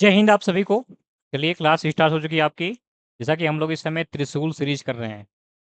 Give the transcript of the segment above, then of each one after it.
जय हिंद आप सभी को। चलिए क्लास स्टार्ट हो चुकी है आपकी। जैसा कि हम लोग इस समय त्रिशूल सीरीज कर रहे हैं।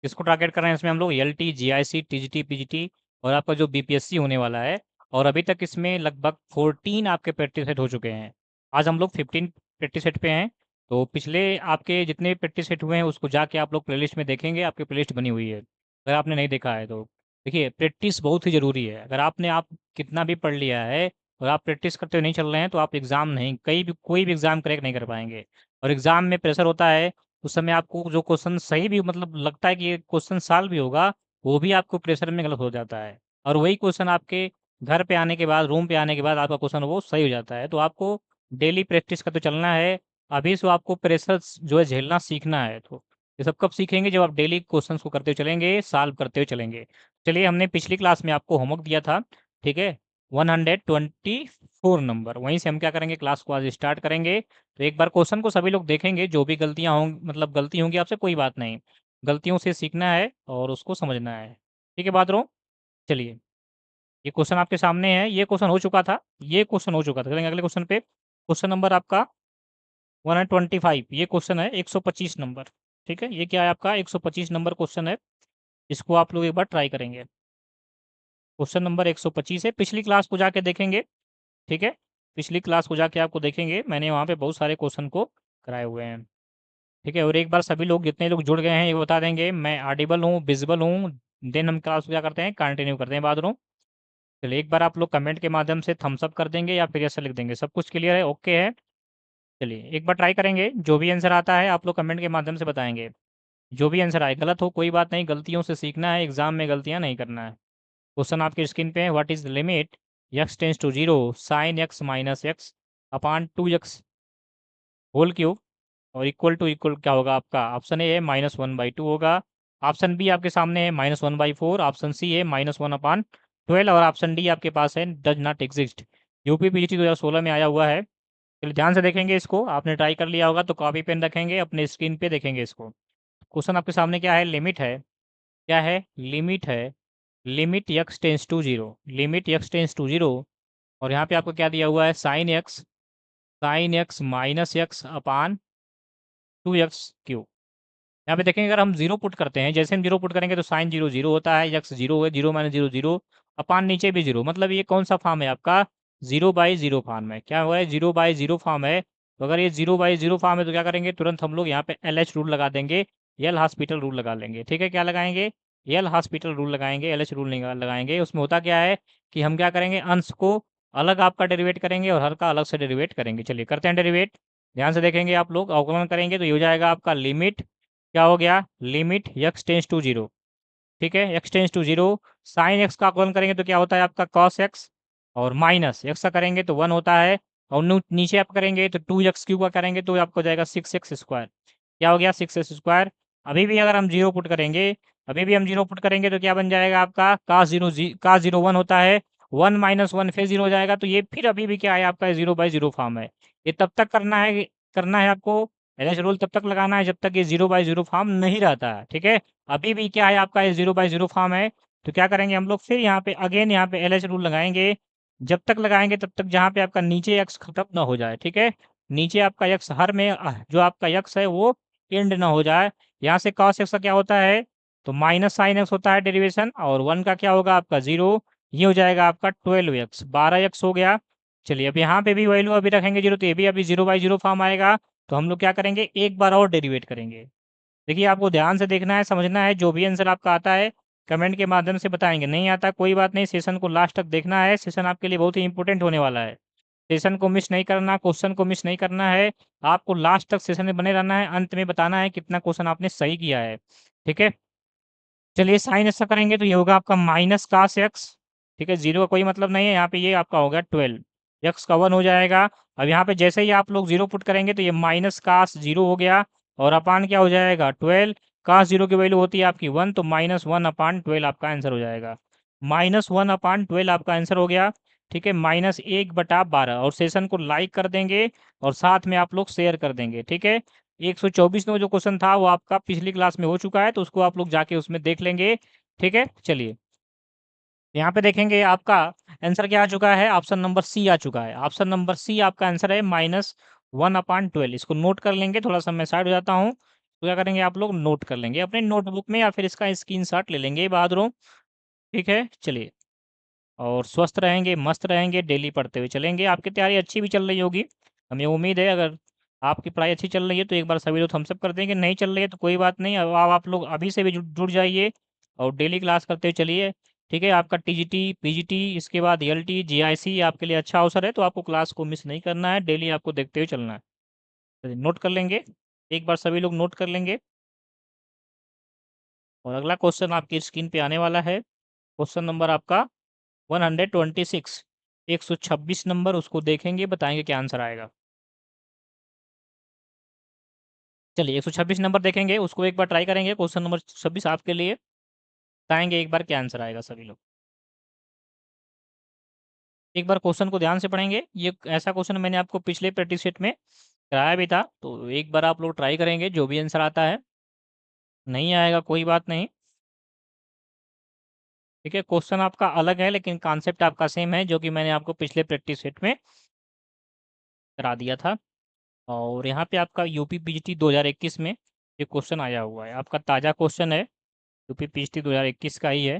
किसको टारगेट कर रहे हैं इसमें हम लोग? एलटी, जीआईसी, टीजीटी, पीजीटी और आपका जो बीपीएससी होने वाला है। और अभी तक इसमें लगभग 14 आपके प्रैक्टिस सेट हो चुके हैं। आज हम लोग 15 प्रैक्टिस सेट पे हैं। तो पिछले आपके जितने प्रैक्टिस सेट हुए हैं उसको जाके आप लोग प्लेलिस्ट में देखेंगे, आपकी प्लेलिस्ट बनी हुई है अगर आपने नहीं देखा है तो। देखिए प्रैक्टिस बहुत ही ज़रूरी है। अगर आपने आप कितना भी पढ़ लिया है और आप प्रैक्टिस करते हुए नहीं चल रहे हैं तो आप एग्ज़ाम नहीं, कहीं भी कोई भी एग्ज़ाम क्रैक नहीं कर पाएंगे। और एग्ज़ाम में प्रेशर होता है, उस समय आपको जो क्वेश्चन सही भी मतलब लगता है कि ये क्वेश्चन सॉल्व भी होगा, वो भी आपको प्रेशर में गलत हो जाता है। और वही क्वेश्चन आपके घर पे आने के बाद, रूम पे आने के बाद आपका क्वेश्चन वो सही हो जाता है। तो आपको डेली प्रैक्टिस करते चलना है। अभी से आपको प्रेशर जो है झेलना सीखना है। तो ये सब कब सीखेंगे? जब आप डेली क्वेश्चन को करते हुए चलेंगे, सॉल्व करते हुए चलेंगे। चलिए, हमने पिछली क्लास में आपको होमवर्क दिया था, ठीक है, 124 नंबर। वहीं से हम क्या करेंगे, क्लास को आज स्टार्ट करेंगे। तो एक बार क्वेश्चन को सभी लोग देखेंगे, जो भी गलतियां होंगी मतलब गलती होंगी आपसे कोई बात नहीं, गलतियों से सीखना है और उसको समझना है। ठीक है बात रो। चलिए, ये क्वेश्चन आपके सामने है। ये क्वेश्चन हो चुका था, ये क्वेश्चन हो चुका था। चलेंगे अगले क्वेश्चन पे। क्वेश्चन नंबर आपका 125, ये क्वेश्चन है 125 नंबर। ठीक है, ये क्या है आपका 125 नंबर क्वेश्चन है। इसको आप लोग एक बार ट्राई करेंगे। क्वेश्चन नंबर 125 है। पिछली क्लास को जाके देखेंगे, ठीक है, पिछली क्लास को जाके आपको देखेंगे, मैंने वहाँ पे बहुत सारे क्वेश्चन को कराए हुए हैं। ठीक है, और एक बार सभी लोग जितने लोग जुड़ गए हैं ये बता देंगे मैं ऑडिबल हूँ, विजिबल हूँ। देन हम क्लास को क्या करते हैं, कंटिन्यू करते हैं। बात रो। चलिए, एक बार आप लोग कमेंट के माध्यम से थम्स अप कर देंगे या फिर ऐसा लिख देंगे। सब कुछ क्लियर है, ओके है। चलिए एक बार ट्राई करेंगे, जो भी आंसर आता है आप लोग कमेंट के माध्यम से बताएंगे। जो भी आंसर आए, गलत हो कोई बात नहीं, गलतियों से सीखना है, एग्जाम में गलतियाँ नहीं करना है। क्वेश्चन आपकी स्क्रीन पे है। What is the limit x tends to 0 sine x minus x upon 2x whole cube और इक्वल क्या होगा आपका? ऑप्शन ए है -1/2 होगा। ऑप्शन बी आपके सामने है -1/4। ऑप्शन सी है -1/12 और ऑप्शन डी आपके पास है does not exist. UP PGT 2016 में आया हुआ है। चलिए ध्यान से देखेंगे इसको। आपने ट्राई कर लिया होगा तो कॉपी पेन रखेंगे, अपने स्क्रीन पे देखेंगे इसको। क्वेश्चन आपके सामने क्या है? लिमिट है। क्या है? लिमिट है। Limit x tends to 0, limit x tends to 0। और यहाँ पे आपको क्या दिया हुआ है? Sine x minus x upon 2x cube. यहाँ पे देखेंगे, अगर हम जीरो पुट करते हैं, जैसे हम जीरो पुट करेंगे तो साइन जीरो जीरो होता है, एक्स जीरो है, जीरो माइनस जीरो जीरो, अपान नीचे भी जीरो। मतलब ये कौन सा फॉर्म है आपका? 0/0 फॉर्म है। क्या हुआ है? 0/0 फॉर्म है। तो अगर ये 0/0 फॉर्म है तो क्या करेंगे, तुरंत हम लोग यहाँ पे LH रूल लगा देंगे, एल हॉस्पिटल रूल लगा लेंगे। ठीक है, क्या लगाएंगे? एल हॉस्पिटल रूल लगाएंगे, LH रूल नहीं लगाएंगे। उसमें होता क्या है कि हम क्या करेंगे, अंश को अलग आपका डेरिवेट करेंगे और हर का अलग से डेरिवेट करेंगे। चलिए करते हैं डेरिवेट। ध्यान से देखेंगे आप लोग, अवकलन करेंगे तो ये हो जाएगा आपका लिमिट, क्या हो गया? Limit x tends to 0। ठीक है, x tends to 0। Sine x का अवकलन करेंगे तो क्या होता है आपका? cos x। और माइनस x का करेंगे तो 1 होता है। और नीचे आप करेंगे तो 2x क्यूब का करेंगे तो आपको हो जाएगा 6x स्क्वायर। क्या हो गया? 6x square. अभी भी अगर हम जीरो पुट करेंगे, अभी भी हम जीरो पुट करेंगे तो क्या बन जाएगा आपका? cos 0 1 होता है। 1 - 1 फिर जीरो हो जाएगा। तो ये फिर अभी भी क्या है आपका? 0/0 फॉर्म है। ये तब तक करना है आपको। LH रूल तब तक लगाना है जब तक ये 0/0 फॉर्म नहीं रहता है। ठीक है, अभी भी क्या है आपका? ये 0/0 फॉर्म है। तो क्या करेंगे हम लोग, फिर यहाँ पे अगेन यहाँ पे LH रूल लगाएंगे। जब तक लगाएंगे तब तक जहाँ पे आपका नीचे एक्स खत्म ना हो जाए। ठीक है, नीचे आपका एक्स हर में जो आपका एक्स है वो एंड ना हो जाए। यहाँ से cos एक्स का क्या होता है? तो माइनस साइन एक्स होता है डेरिवेशन, और 1 का क्या होगा आपका? 0। ये हो जाएगा आपका 12x, 12x हो गया। चलिए अब यहाँ पे भी वैल्यू अभी रखेंगे 0, तो ये भी अभी 0/0 फॉर्म आएगा। तो हम लोग क्या करेंगे, एक बार और डेरिवेट करेंगे। देखिए आपको ध्यान से देखना है, समझना है। जो भी आंसर आपका आता है कमेंट के माध्यम से बताएंगे, नहीं आता कोई बात नहीं, सेशन को लास्ट तक देखना है। सेशन आपके लिए बहुत ही इंपॉर्टेंट होने वाला है। सेशन को मिस नहीं करना, क्वेश्चन को मिस नहीं करना है। आपको लास्ट तक सेशन में बने रहना है, अंत में बताना है कितना क्वेश्चन आपने सही किया है। ठीक है, चलिए साइन ऐसा करेंगे तो ये होगा आपका माइनस कास एक्स। ठीक है, जीरो का कोई मतलब नहीं है यहाँ पे, ये आपका हो गया 12, एक्स का 1 हो जाएगा। अब यहाँ पे जैसे ही आप लोग जीरो पुट करेंगे तो ये माइनस कास 0 हो गया, और अपान क्या हो जाएगा? 12। कास 0 की वैल्यू होती है आपकी 1, तो -1/12 आपका आंसर हो जाएगा। -1/12 आपका आंसर हो गया। ठीक है, -1/12। और सेशन को लाइक कर देंगे और साथ में आप लोग शेयर कर देंगे। ठीक है, 124 में जो क्वेश्चन था वो आपका पिछली क्लास में हो चुका है, तो उसको आप लोग जाके उसमें देख लेंगे। ठीक है, चलिए यहाँ पे देखेंगे आपका आंसर क्या आ चुका है? ऑप्शन नंबर सी आ चुका है। ऑप्शन नंबर सी आपका आंसर है 1/12। इसको नोट कर लेंगे, थोड़ा सा मैं साइड हो जाता हूँ। तो क्या करेंगे आप लोग, नोट कर लेंगे अपने नोटबुक में या फिर इसका स्क्रीनशॉट ले लेंगे बहादुरों। ठीक है, चलिए। और स्वस्थ रहेंगे, मस्त रहेंगे, डेली पढ़ते हुए चलेंगे। आपकी तैयारी अच्छी भी चल रही होगी, हमें उम्मीद है। अगर आपकी पढ़ाई अच्छी चल रही है तो एक बार सभी लोग थम्स अप कर देंगे, नहीं चल रही है तो कोई बात नहीं। अब आप लोग अभी से भी जुड़ जाइए और डेली क्लास करते हुए चलिए। ठीक है, आपका टीजीटी, पीजीटी, इसके बाद एलटी, जीआईसी आपके लिए अच्छा अवसर है, तो आपको क्लास को मिस नहीं करना है, डेली आपको देखते हुए चलना है। चलिए, नोट कर लेंगे, एक बार सभी लोग नोट कर लेंगे। और अगला क्वेश्चन आपकी स्क्रीन पे आने वाला है, क्वेश्चन नंबर आपका 126, 126 नंबर। उसको देखेंगे, बताएंगे क्या आंसर आएगा। चलिए, 126 नंबर देखेंगे, उसको एक बार ट्राई करेंगे। क्वेश्चन नंबर 26 आपके लिए, बताएंगे एक बार क्या आंसर आएगा सभी लोग। एक बार क्वेश्चन को ध्यान से पढ़ेंगे। ये ऐसा क्वेश्चन मैंने आपको पिछले प्रैक्टिस सेट में कराया भी था, तो एक बार आप लोग ट्राई करेंगे, जो भी आंसर आता है। नहीं आएगा कोई बात नहीं। ठीक है, क्वेश्चन आपका अलग है लेकिन कॉन्सेप्ट आपका सेम है, जो कि मैंने आपको पिछले प्रैक्टिस सेट में करा दिया था। और यहाँ पे आपका यूपी पीजीटी 2021 में ये क्वेश्चन आया हुआ है, आपका ताज़ा क्वेश्चन है, यूपी पीजीटी 2021 का ही है,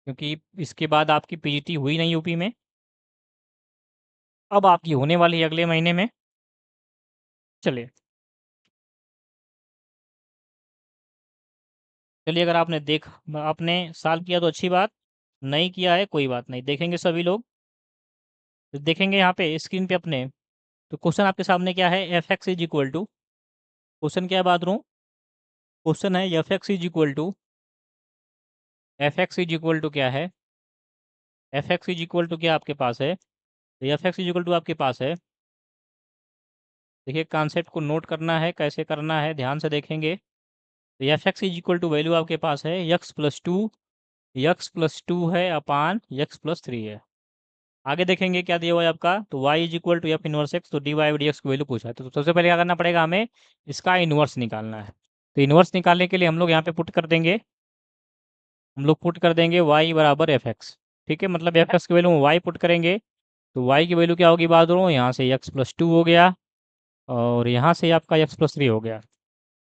क्योंकि इसके बाद आपकी पीजीटी हुई नहीं यूपी में, अब आपकी होने वाली है अगले महीने में। चलिए, चलिए, अगर आपने साल किया तो अच्छी बात, नहीं किया है कोई बात नहीं, देखेंगे सभी लोग। तो देखेंगे यहाँ पे स्क्रीन पे अपने, तो क्वेश्चन आपके सामने क्या है, f x is equal to, question क्या है बात रू, क्वेश्चन है f x is equal to क्या है, f x is equal to क्या आपके पास है, तो f x is equal to आपके पास है। देखिए, कॉन्सेप्ट को नोट करना है, कैसे करना है ध्यान से देखेंगे। तो f x is equal to value आपके पास है x+2, x+2 है अपान x+3 है। आगे देखेंगे क्या दिया हुआ है आपका, तो y is equal to f inverse x, तो डी वाई डी एक्स की वैल्यू पूछा है, तो सबसे पहले क्या करना पड़ेगा हमें, इसका इनवर्स निकालना है। तो इनवर्स निकालने के लिए हम लोग यहाँ पे पुट कर देंगे, हम लोग पुट कर देंगे y बराबर एफ एक्स। ठीक है, मतलब एफ एक्स की वैल्यू y पुट करेंगे, तो y की वैल्यू क्या होगी बहादुरों, यहाँ से x+2 हो गया, और यहाँ से आपका x+3 हो गया।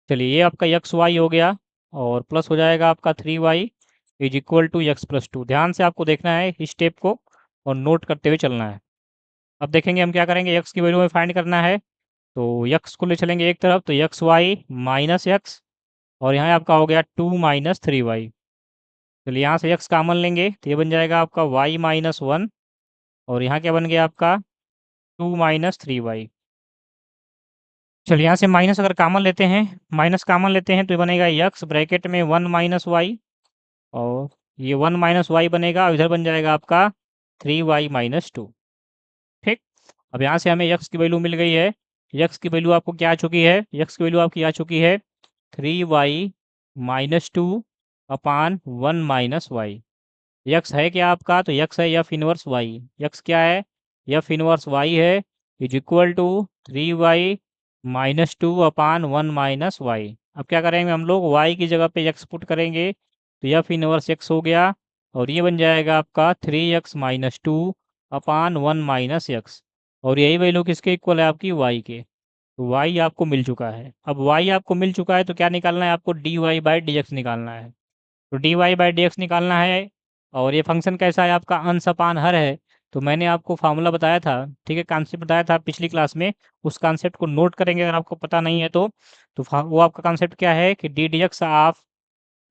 चलिए, ये आपका एक्स वाई हो गया, और प्लस हो जाएगा आपका 3y is equal to x+2। ध्यान से आपको देखना है इस स्टेप को और नोट करते हुए चलना है। अब देखेंगे हम क्या करेंगे, x की वैल्यू में फाइंड करना है, तो x को ले चलेंगे एक तरफ, तो एक्स वाई माइनस एक्स, और यहाँ आपका हो गया 2 - 3y। चलिए, यहाँ से x कॉमन लेंगे, तो ये बन जाएगा आपका y-1, और यहाँ क्या बन गया आपका 2 - 3y। चलिए, यहाँ से माइनस अगर कॉमन लेते हैं, माइनस कॉमन लेते हैं तो ये बनेगा x ब्रैकेट में 1 - y, और ये 1 - y बनेगा, और इधर बन जाएगा आपका 3y - 2। ठीक, अब यहाँ से हमें x की वैल्यू मिल गई है, x की वैल्यू आपको क्या आ चुकी है, x की वैल्यू आपकी आ चुकी है 3y - 2 अपान 1 - y। x है क्या आपका, तो x है एफ इनवर्स y, x क्या है, एफ इनवर्स y है, इज इक्वल टू 3y - 2 अपान 1 - y। अब क्या करेंगे हम लोग, y की जगह पे x पुट करेंगे, तो एफ इनवर्स x हो गया, और ये बन जाएगा आपका 3x - 2 अपान 1 - x, और यही वैल्यू किसके इक्वल है आपकी, y के। तो y आपको मिल चुका है। अब y आपको मिल चुका है तो क्या निकालना है आपको, dy/dx निकालना है। तो dy/dx निकालना है, और ये फंक्शन कैसा है आपका, अंश अपान हर है। तो मैंने आपको फार्मूला बताया था, ठीक है, कॉन्सेप्ट बताया था पिछली क्लास में, उस कॉन्सेप्ट को नोट करेंगे अगर आपको पता नहीं है तो। वो आपका कॉन्सेप्ट क्या है कि d d x of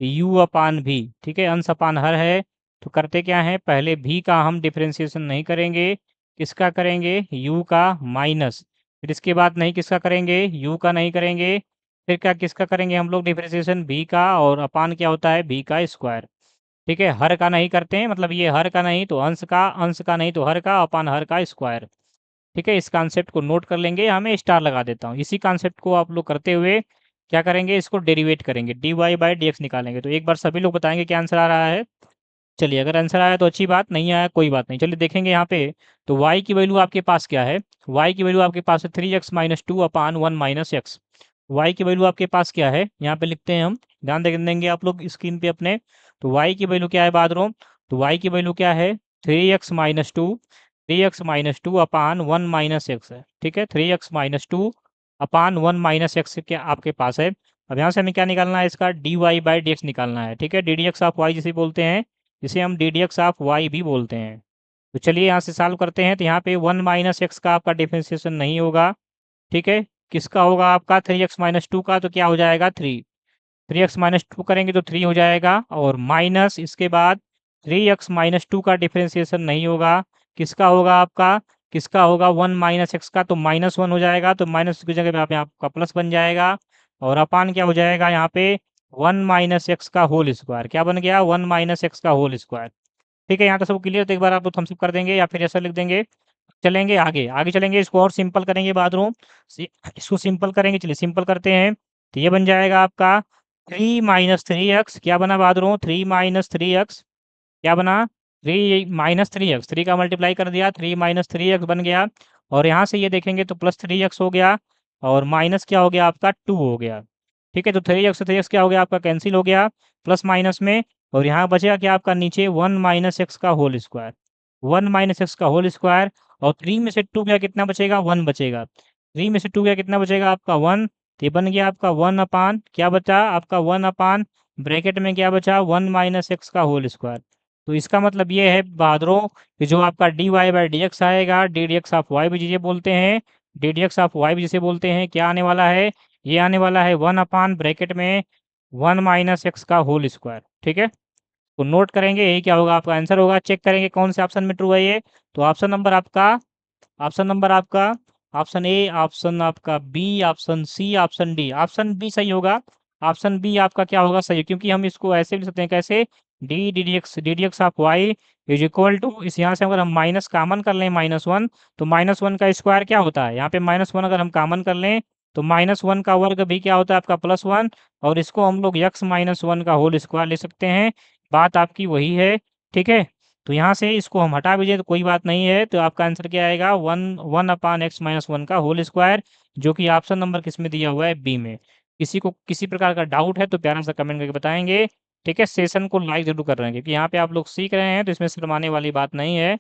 u upon भी, ठीक है, अंश अपान हर है। तो करते क्या है, पहले भी का हम डिफ्रेंसिएशन नहीं करेंगे, किसका करेंगे, यू का माइनस, फिर इसके बाद नहीं किसका करेंगे, यू का नहीं करेंगे, फिर क्या किसका करेंगे हम लोग डिफ्रेंसिएशन, भी का, और अपान क्या होता है, भी का स्क्वायर। ठीक है, हर का नहीं करते हैं, मतलब ये हर का नहीं तो अंश का, अंश का नहीं तो हर का, अपान हर का स्क्वायर। ठीक है, इस कॉन्सेप्ट को नोट कर लेंगे, यहाँ मैं स्टार लगा देता हूँ। इसी कॉन्सेप्ट को आप लोग करते हुए क्या करेंगे, इसको डेरिवेट करेंगे, dy/dx निकालेंगे। तो एक बार सभी लोग बताएंगे क्या आंसर आ रहा है। चलिए, अगर आंसर आया तो अच्छी बात, नहीं आया कोई बात नहीं। चलिए देखेंगे यहाँ पे, तो y की वैल्यू आपके पास क्या है, y की वैल्यू आपके पास है 3x - 2 अपान 1 - x। y की वैल्यू आपके पास क्या है, यहाँ पे लिखते हैं हम, ध्यान देंगे आप लोग स्क्रीन पे अपने। तो y की वैल्यू क्या है बादरों, तो y की वैल्यू क्या है, 3x - 2 3x minus two upon one minus x है, ठीक है। 3x minus two upon one minus x क्या आपके पास है। अब यहाँ से हमें क्या निकालना है, इसका d y by d x निकालना है, ठीक है। D d x of y जिसे बोलते हैं, जिसे हम d d x of y भी बोलते हैं। तो चलिए यहाँ से सॉल्व करते हैं। तो यहाँ पे वन माइनस एक्स का आपका डिफरेंशिएशन नहीं होगा, ठीक है। किसका होगा, आपका 3x माइनस टू का। तो क्या हो जाएगा, 3x माइनस टू करेंगे तो 3 हो जाएगा, और माइनस इसके बाद 3x माइनस टू का डिफरेंशिएशन नहीं होगा। किसका होगा आपका, किसका होगा, वन माइनस एक्स का। तो माइनस वन हो जाएगा, तो माइनस की जगह पे आप यहाँ आपका प्लस बन जाएगा, और अपान क्या हो जाएगा यहाँ पे, वन माइनस एक्स का होल स्क्वायर। क्या बन गया, वन माइनस एक्स का होल स्क्वायर। ठीक है, यहाँ तक सब क्लियर। तो एक बार आप लोग थम्स अप कर देंगे या फिर ऐसा लिख देंगे। चलेंगे आगे, आगे चलेंगे, इसको और सिंपल करेंगे बाथरूम। इसको सिंपल करेंगे, चलिए सिंपल करते हैं। तो ये बन जाएगा आपका 3 - 3x। क्या बना बाथरूम, 3 - 3x। क्या बना, 3 - 3x। 3 का मल्टीप्लाई कर दिया, 3 - 3x बन गया। और यहाँ से ये देखेंगे तो प्लस 3x हो गया, और माइनस क्या हो गया आपका, 2 हो गया। ठीक है, तो 3x से 3x क्या हो गया आपका, कैंसिल हो गया प्लस माइनस में। और यहाँ बचेगा क्या आपका नीचे, वन माइनस एक्स का whole square. One minus x का होल स्क्वायर, और 3 में से 2 गया कितना बचेगा, 1 बचेगा। 3 में से 2 गया कितना बचेगा आपका, 1। तो ये बन गया आपका 1 अपान, क्या बचा आपका, 1 अपान ब्रैकेट में क्या बचा, वन माइनस एक्स का होल स्क्वायर। तो इसका मतलब ये है बहादुरों कि जो आपका d y by d x आएगा, d d x of y भी जिसे बोलते हैं, d d x of y भी जिसे बोलते हैं, क्या आने वाला है, ये आने वाला है 1 अपान ब्रैकेट में वन माइनस एक्स का होल स्क्वायर। ठीक है, तो नोट करेंगे, यही क्या होगा आपका आंसर होगा। चेक करेंगे कौन से ऑप्शन में ट्रू है ये। तो ऑप्शन नंबर आपका, ऑप्शन नंबर आपका, ऑप्शन ए, ऑप्शन आपका B, option C, option D. Option B सही होगा। ऑप्शन बी आपका क्या होगा, सही, क्योंकि हम इसको ऐसे भी लिख सकते हैं, कैसे, d d x of y is equal to, इस यहाँ से अगर हम माइनस कामन कर लें -1, तो -1 का स्क्वायर क्या होता है, यहाँ पे -1 अगर हम कामन कर लें तो -1 का वर्ग भी क्या होता है आपका +1, और इसको हम लोग x -1 का होल स्क्वायर ले सकते हैं। बात आपकी वही है, ठीक है। तो यहाँ से इसको हम हटा भी दें तो कोई बात नहीं है। तो आपका आंसर क्या आएगा, one one upon x minus one का होल स्क्वायर, जो कि ऑप्शन नंबर किस में दिया हुआ है, बी में। किसी को किसी प्रकार का डाउट है तो प्यारा सा कमेंट करके बताएंगे, ठीक है। सेशन को लाइक जरूर कर रहे हैं, क्योंकि यहाँ पे आप लोग सीख रहे हैं, तो इसमें शर्माने वाली बात नहीं है।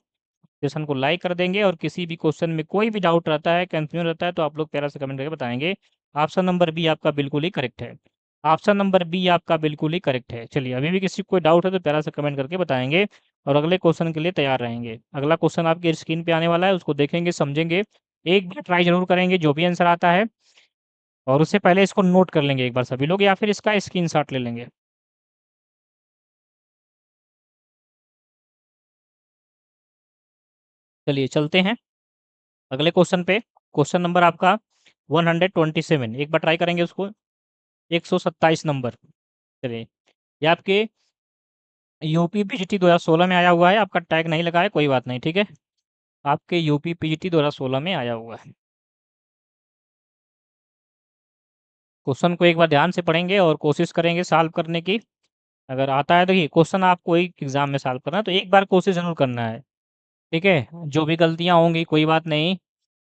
सेशन को लाइक कर देंगे, और किसी भी क्वेश्चन में कोई भी डाउट रहता है, कंफ्यूजन रहता है, तो आप लोग प्यारा से कमेंट करके बताएंगे। ऑप्शन नंबर बी आपका बिल्कुल ही करेक्ट है। ऑप्शन नंबर बी आपका बिल्कुल ही करेक्ट है। चलिए, अभी भी किसी को कोई डाउट है तो प्यारा से कमेंट करके बताएंगे, और अगले क्वेश्चन के लिए तैयार रहेंगे। अगला क्वेश्चन आपकी स्क्रीन पे आने वाला है, उसको देखेंगे, समझेंगे, एक बार ट्राई जरूर करेंगे जो भी आंसर आता है, और उससे पहले इसको नोट कर लेंगे एक बार सभी लोग, या फिर इसका स्क्रीनशॉट ले लेंगे। चलिए चलते हैं अगले क्वेश्चन पे। क्वेश्चन नंबर आपका 127, एक बार ट्राई करेंगे उसको। 127 नंबर। चलिए, ये आपके यूपी पीजीटी 2016 में आया हुआ है। आपका टैग नहीं लगा है, कोई बात नहीं, ठीक है। आपके यूपी पीजीटी 2016 में आया हुआ है। क्वेश्चन को एक बार ध्यान से पढ़ेंगे और कोशिश करेंगे सॉल्व करने की। अगर आता है, देखिए क्वेश्चन आपको एक एग्जाम में सॉल्व करना है, तो एक बार कोशिश जरूर करना है, ठीक है। जो भी गलतियां होंगी कोई बात नहीं,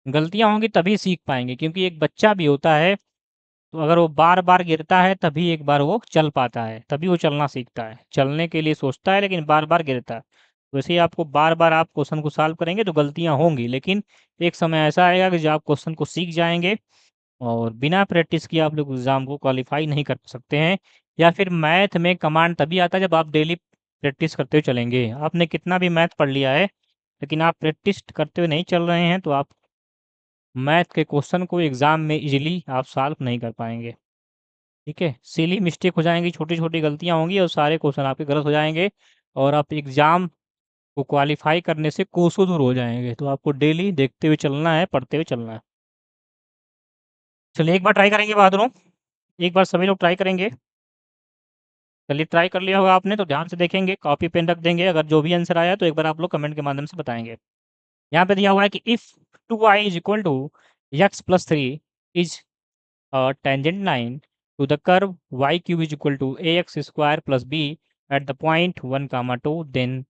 गलतियां होंगी तभी सीख पाएंगे, क्योंकि एक बच्चा भी होता है, तो अगर वो बार बार गिरता है तभी एक बार वो चल पाता है, तभी वो चलना सीखता है। चलने के लिए सोचता है लेकिन बार बार गिरता है। वैसे ही आपको बार बार आप क्वेश्चन को सॉल्व करेंगे तो गलतियां होंगी, लेकिन एक समय ऐसा आएगा कि जब आप क्वेश्चन को सीख जाएंगे, और बिना प्रैक्टिस किए आप लोग एग्ज़ाम को क्वालिफाई नहीं कर सकते हैं। या फिर मैथ में कमांड तभी आता है जब आप डेली प्रैक्टिस करते हुए चलेंगे। आपने कितना भी मैथ पढ़ लिया है, लेकिन आप प्रैक्टिस करते हुए नहीं चल रहे हैं, तो आप मैथ के क्वेश्चन को एग्ज़ाम में इजीली आप सॉल्व नहीं कर पाएंगे, ठीक है। सिली मिस्टेक हो जाएंगी, छोटी छोटी गलतियां होंगी, और सारे क्वेश्चन आपके गलत हो जाएंगे, और आप एग्ज़ाम को क्वालिफाई करने से कोसों दूर हो जाएंगे। तो आपको डेली देखते हुए चलना है, पढ़ते हुए चलना है। चलिए एक बार ट्राई करेंगे बहादुरों, एक बार सभी लोग ट्राई करेंगे। चलिए, ट्राई कर लिया होगा आपने, तो ध्यान से देखेंगे, कॉपी पेन रख देंगे। अगर जो भी आंसर आया तो एक बार आप लोग कमेंट के माध्यम से बताएंगे। यहाँ पे दिया हुआ है कि if 2i is equal to x plus three is tangent line to the curve y cube is equal to a x square plus b at the point 1, 2, then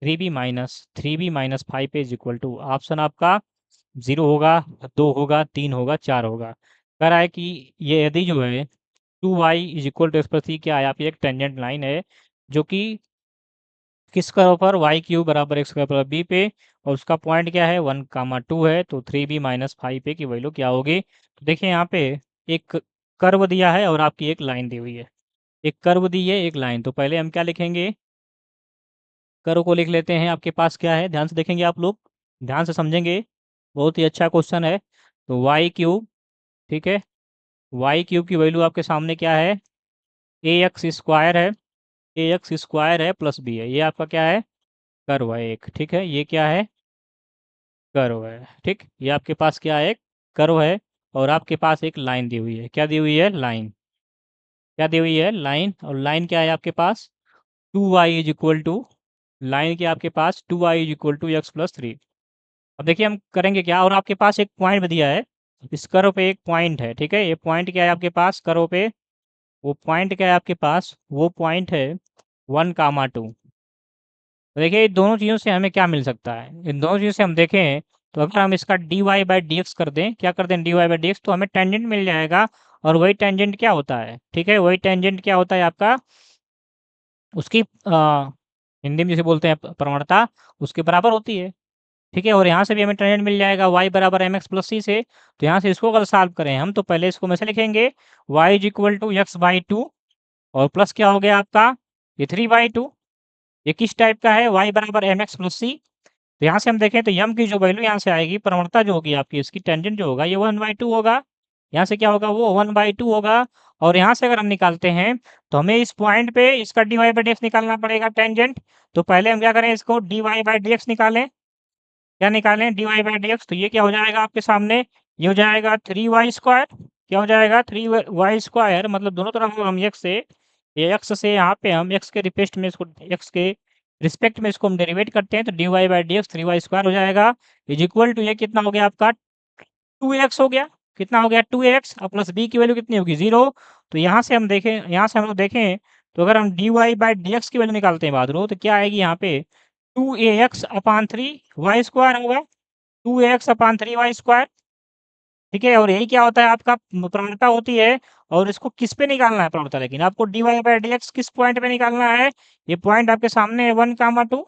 3b - 5a is equal to, option आपका 0 होगा, 2 होगा, 3 होगा, 4 होगा। कह रहा है कि ये यदि जो है 2y is equal to x plus three क्या है, आपकी एक टेंजेंट लाइन है, जो कि किस कर्व पर वाई क्यू बराबर एक्स स्क्वायर बी पे, और उसका पॉइंट क्या है 1, 2 है, तो 3b माइनस 5 की वैल्यू क्या होगी। तो देखिए यहाँ पे एक कर्व दिया है और आपकी एक लाइन दी हुई है, एक कर्व दी है एक लाइन। तो पहले हम क्या लिखेंगे, कर्व को लिख लेते हैं। आपके पास क्या है, ध्यान से देखेंगे आप लोग, ध्यान से समझेंगे, बहुत ही अच्छा क्वेश्चन है। तो वाई क्यूब, ठीक है, वाई क्यूब की वैल्यू आपके सामने क्या है, ए एक्स स्क्वायर है, ए एक्स स्क्वायर है प्लस बी है, ये आपका क्या है, कर्व है एक, ठीक है, ये क्या है, कर्व है, ठीक, ये आपके पास क्या है, कर्व है। और आपके पास एक लाइन दी हुई है, क्या दी हुई है, लाइन, क्या दी हुई है, लाइन, और लाइन क्या है आपके पास, 2y is equal to, line के आपके पास 2y is equal to x plus 3। अब देखिए हम करेंगे क्या, और आपके पास एक पॉइंट भी दिया है, इस कर्व पे एक पॉइंट है, ठीक है, ये पॉइंट क्या है आपके पास कर्व पे, वो पॉइंट क्या है आपके पास, वो पॉइंट है 1, 2। तो देखिए इन दोनों चीज़ों से हमें क्या मिल सकता है, इन दोनों चीज़ों से हम देखें तो अगर हम इसका d y by d x कर दें, क्या कर दें, d y by d x, तो हमें टेंजेंट मिल जाएगा। और वही टेंजेंट क्या होता है, ठीक है, वही टेंजेंट क्या होता है आपका, उसकी हिंदी में जिसे बोलते हैं प्रवणता, उसके बराबर होती है, ठीक है। और यहाँ से भी हमें टेंजेंट मिल जाएगा y बराबर एम एक्स प्लस सी से। तो यहाँ से इसको अगर सॉल्व करें हम, तो पहले इसको में से लिखेंगे y is equal to x by two, और प्लस क्या हो गया आपका, ये 3/2। ये किस टाइप का है, y बराबर एम एक्स प्लस सी। तो यहाँ से हम देखें तो यम की जो वैल्यू यहाँ से आएगी, प्रवणता जो होगी आपकी, इसकी टेंजेंट जो होगा ये 1/2 होगा। यहाँ से क्या होगा, वो 1/2 होगा। और यहाँ से अगर हम निकालते हैं तो हमें इस पॉइंट पे इसका d y by d x निकालना पड़ेगा टेंजेंट। तो पहले हम क्या करें, इसको d y by d x निकालें, क्या निकालें, d y by d x. तो ये क्या हो जाएगा आपके सामने, ये हो जाएगा 3y²। क्या हो जाएगा, 3y², मतलब दोनों तरफ हम एक्स से, ये एक्स से यहाँ पे हम एक्स के रिपेस्ट में इसको, एक्स के रिस्पेक्ट में इसको हम डेरिवेट करते हैं, तो d y by d x 3y² हो जाएगा, इज इक्वल टू ये कितना हो गया आपका 2x हो गया, कितना हो गया 2x, और प्लस b की वैल्यू कितनी होगी 0। तो यहाँ से हम देखें, यहाँ से हम लोग देखें तो अगर हम d y by d x की वैल्यू निकालते हैं बहादुर, तो क्या आएगी यहाँ पे 2ax/3y² होगा, 2ax/3y², ठीक है। और यही क्या होता है आपका, प्रवणता होती है। और इसको किस पे निकालना है प्रवणता, लेकिन आपको d y by d x किस पॉइंट पे निकालना है, ये पॉइंट आपके सामने है 1, 2,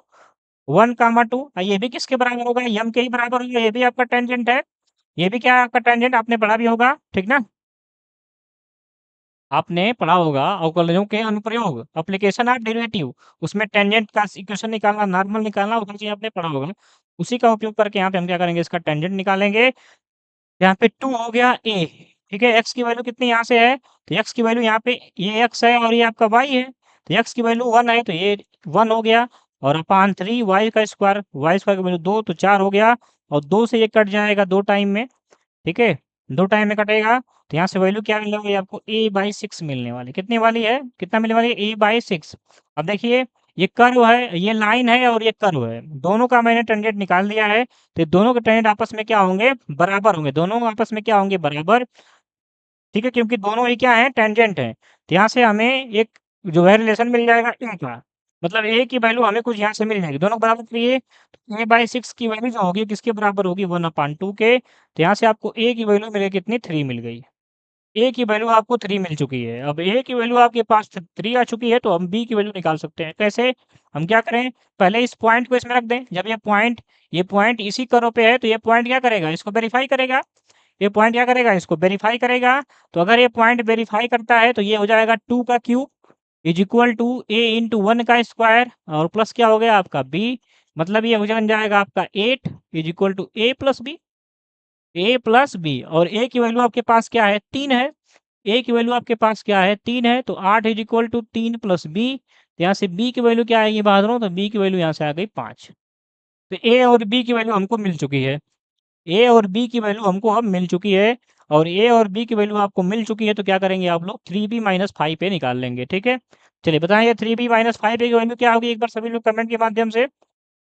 1, 2, ये भी किसके बराबर होगा, यम के ही बराबर होगा, ये भी आपका टेंजेंट है, ये भी क्या है आपका टेंजेंट, आपने पढ़ा भी होगा, ठीक ना, आपने पढ़ा होगा अवकलजों के अनुप्रयोग, एप्लीकेशन ऑफ डेरिवेटिव, उसमें टेंजेंट का इक्वेशन निकालना, नॉर्मल निकालना, वो चीज़ आपने पढ़ा होगा। उसी का उपयोग करके यहाँ पे हम क्या करेंगे, इसका टेंजेंट निकालेंगे। यहाँ पे 2 हो गया a, ठीक है, x की वैल्यू कितनी यहाँ से है, तो x की वैल्यू यहाँ पे ये x है और ये आपका y है, तो x की वैल्यू 1 है, तो ये 1 हो गया। और अपान 3 y² की वैल्यू 2, तो 4 हो गया। और 2 से ये कट जाएगा 2 टाइम में, ठीक है, 2 टाइम में कटेगा। तो यहाँ से वैल्यू क्या मिलने वाली है आपको, a/6 मिलने वाली, कितनी वाली है, कितना मिलने वाली है, a/6। अब देखिए ये कर्व है, ये लाइन है और ये कर्व है, दोनों का मैंने टेंजेंट निकाल दिया है। तो दोनों के टेंजेंट आपस में क्या होंगे, बराबर होंगे, दोनों आपस में क्या होंगे, बराबर, ठीक है, क्योंकि दोनों ही क्या है, टेंजेंट है। तो यहाँ से हमें एक जो है रिलेशन मिल जाएगा ए का, मतलब ए की वैल्यू हमें कुछ यहाँ से मिल जाएगी, दोनों बराबर चाहिए। तो a/6 की वैल्यू जो होगी किसके बराबर होगी, 1/2 के। तो यहाँ से आपको ए की वैल्यू मिलेगी कितनी, 3 मिल गई, ए की वैल्यू आपको 3 मिल चुकी है। अब ए की वैल्यू आपके पास 3 आ चुकी है, तो हम बी की वैल्यू निकाल सकते हैं, कैसे, हम क्या करें, पहले इस पॉइंट को इसमें रख दें, जब ये पॉइंट इसी कर्व पे है, तो ये पॉइंट क्या करेगा, इसको वेरीफाई करेगा, ये पॉइंट क्या करेगा, इसको वेरीफाई करेगा। तो अगर ये पॉइंट वेरीफाई करता है तो ये हो जाएगा 2 का cube is equal to a into 1 का स्क्वायर, और प्लस क्या हो गया आपका b, मतलब ये हो जाएगा आपका 8 is equal to a plus b. और a की वैल्यू आपके पास क्या है, 3 है, a की वैल्यू आपके पास क्या है, 3 है, तो 8 is equal to 3 plus b. यहाँ से b की वैल्यू क्या आएगी बहादुरों, तो b की वैल्यू यहाँ से आ गई 5। तो a और b की वैल्यू हमको मिल चुकी है, ए और बी की वैल्यू हमको अब मिल चुकी है। और ए और बी की वैल्यू आपको मिल चुकी है, तो क्या करेंगे आप लोग, 3b - 5 निकाल लेंगे, ठीक है। चलिए बताएं ये 3b - 5 की वैल्यू क्या होगी, एक बार सभी लोग कमेंट के माध्यम से,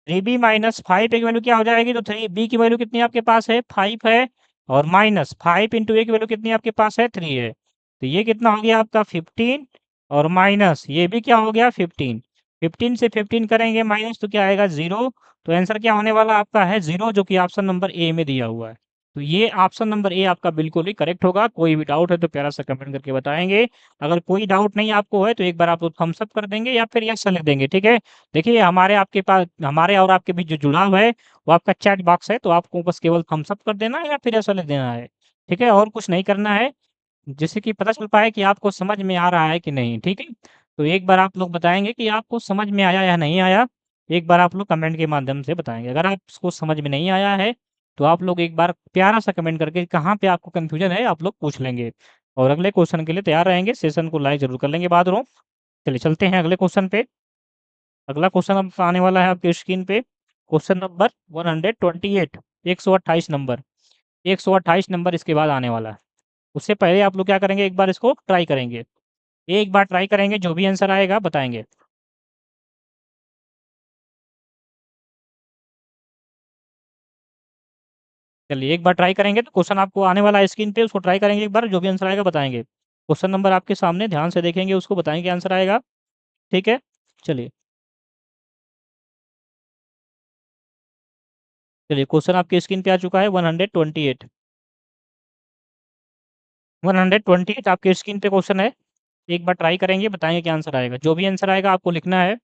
3b - 5 की वैल्यू क्या हो जाएगी, तो 3b की वैल्यू कितनी आपके पास है, 5 है, और माइनस 5 इंटू ए की वैल्यू कितनी आपके पास है, 3 है। तो ये कितना हो गया आपका 15, और माइनस ये भी क्या हो गया 15, 15 से 15 करेंगे माइनस, तो क्या आएगा 0। तो आंसर क्या होने वाला आपका है 0, जो कि ऑप्शन नंबर ए में दिया हुआ है। तो ये ऑप्शन नंबर ए आपका बिल्कुल ही करेक्ट होगा। कोई भी डाउट है तो प्यारा सा कमेंट करके बताएँगे। अगर कोई डाउट नहीं आपको है तो एक बार आप लोग थम्स अप कर देंगे या फिर यस लिख देंगे, ठीक है? देखिए हमारे और आपके बीच जो जुड़ाव है वो आपका चैट बॉक्स है, तो आपको बस केवल थम्स अप कर देना है या फिर यस लिख देना है, ठीक है? और कुछ नहीं करना है, जिससे कि पता चल पाए कि आपको समझ में आ रहा है कि नहीं, ठीक है? तो एक बार आप लोग बताएँगे कि आपको समझ में आया या नहीं आया, एक बार आप लोग कमेंट के माध्यम से बताएँगे। अगर आपको समझ में नहीं आया है, तो आप लोग एक बार प्यारा-सा कमेंट करके कहाँ पे आपको कन्फ्यूज़न है, आप लोग पूछ लेंगे। और अगले क्वेश्चन के लिए तैयार रहेंगे, सेशन को लाइक ज़रूर कर लेंगे बाद में। चलिए चलते हैं अगले क्वेश्चन पे। अगला क्वेश्चन अब आने वाला है आपकी स्क्रीन पे, क्वेश्चन नंबर 128, 128 नंबर, 128 नंबर इसके बाद आने वाला है। उससे पहले आप लोग क्या करेंगे, एक बार इसको ट्राई करेंगे। एक बार ट्राई करेंगे, जो भी आंसर आएगा बताएँगे। चलिए एक बार ट्राई करेंगे तो क्वेश्चन आपको आने वाला है स्क्रीन पे, उसको ट्राई करेंगे एक बार, जो भी आंसर आएगा बताएँगे। क्वेश्चन नंबर आपके सामने, ध्यान से देखेंगे उसको, बताएँगे क्या आंसर आएगा, ठीक है? चलिए, चलिए क्वेश्चन आपकी स्क्रीन पे आ चुका है 128, 128 आपके स्क्रीन पे क्वेश्चन है। एक बार ट्राई करेंगे, बताएँगे क्या आंसर आएगा। जो भी आंसर आएगा आपको लिखना है,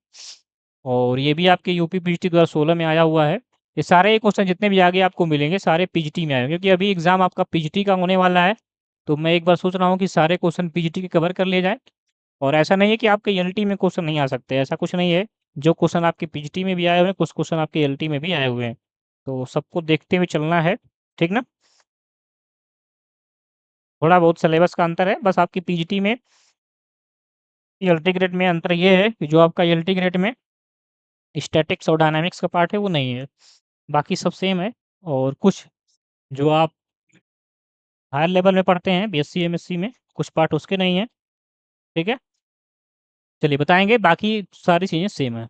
और ये भी आपके यूपी पीजीटी 2016 में आया हुआ है। ये सारे क्वेश्चन जितने भी आगे आपको मिलेंगे, सारे पीजीटी में आए हैं, क्योंकि अभी एग्ज़ाम आपका पीजीटी का होने वाला है, तो मैं एक बार सोच रहा हूँ कि सारे क्वेश्चन पीजीटी के कवर कर लिए जाएँ। और ऐसा नहीं है कि आपके एलटी में क्वेश्चन नहीं आ सकते, ऐसा कुछ नहीं है। जो क्वेश्चन आपके पीजीटी में भी आए हुए हैं, कुछ क्वेश्चन आपके एलटी में भी आए हुए हैं। तो सबको देखते हुए चलना है, ठीक ना? थोड़ा बहुत सिलेबस का अंतर है, बस आपकी पीजीटी में एलटी ग्रेड में अंतर ये है कि जो आपका एलटी ग्रेड में स्टैटिक्स और डायनामिक्स का पार्ट है वो नहीं है। बाकी सब सेम है, और कुछ जो आप हायर लेवल में पढ़ते हैं बीएससी, एमएससी में, कुछ पार्ट उसके नहीं है, ठीक है? चलिए बताएँगे, बाकी सारी चीज़ें सेम है।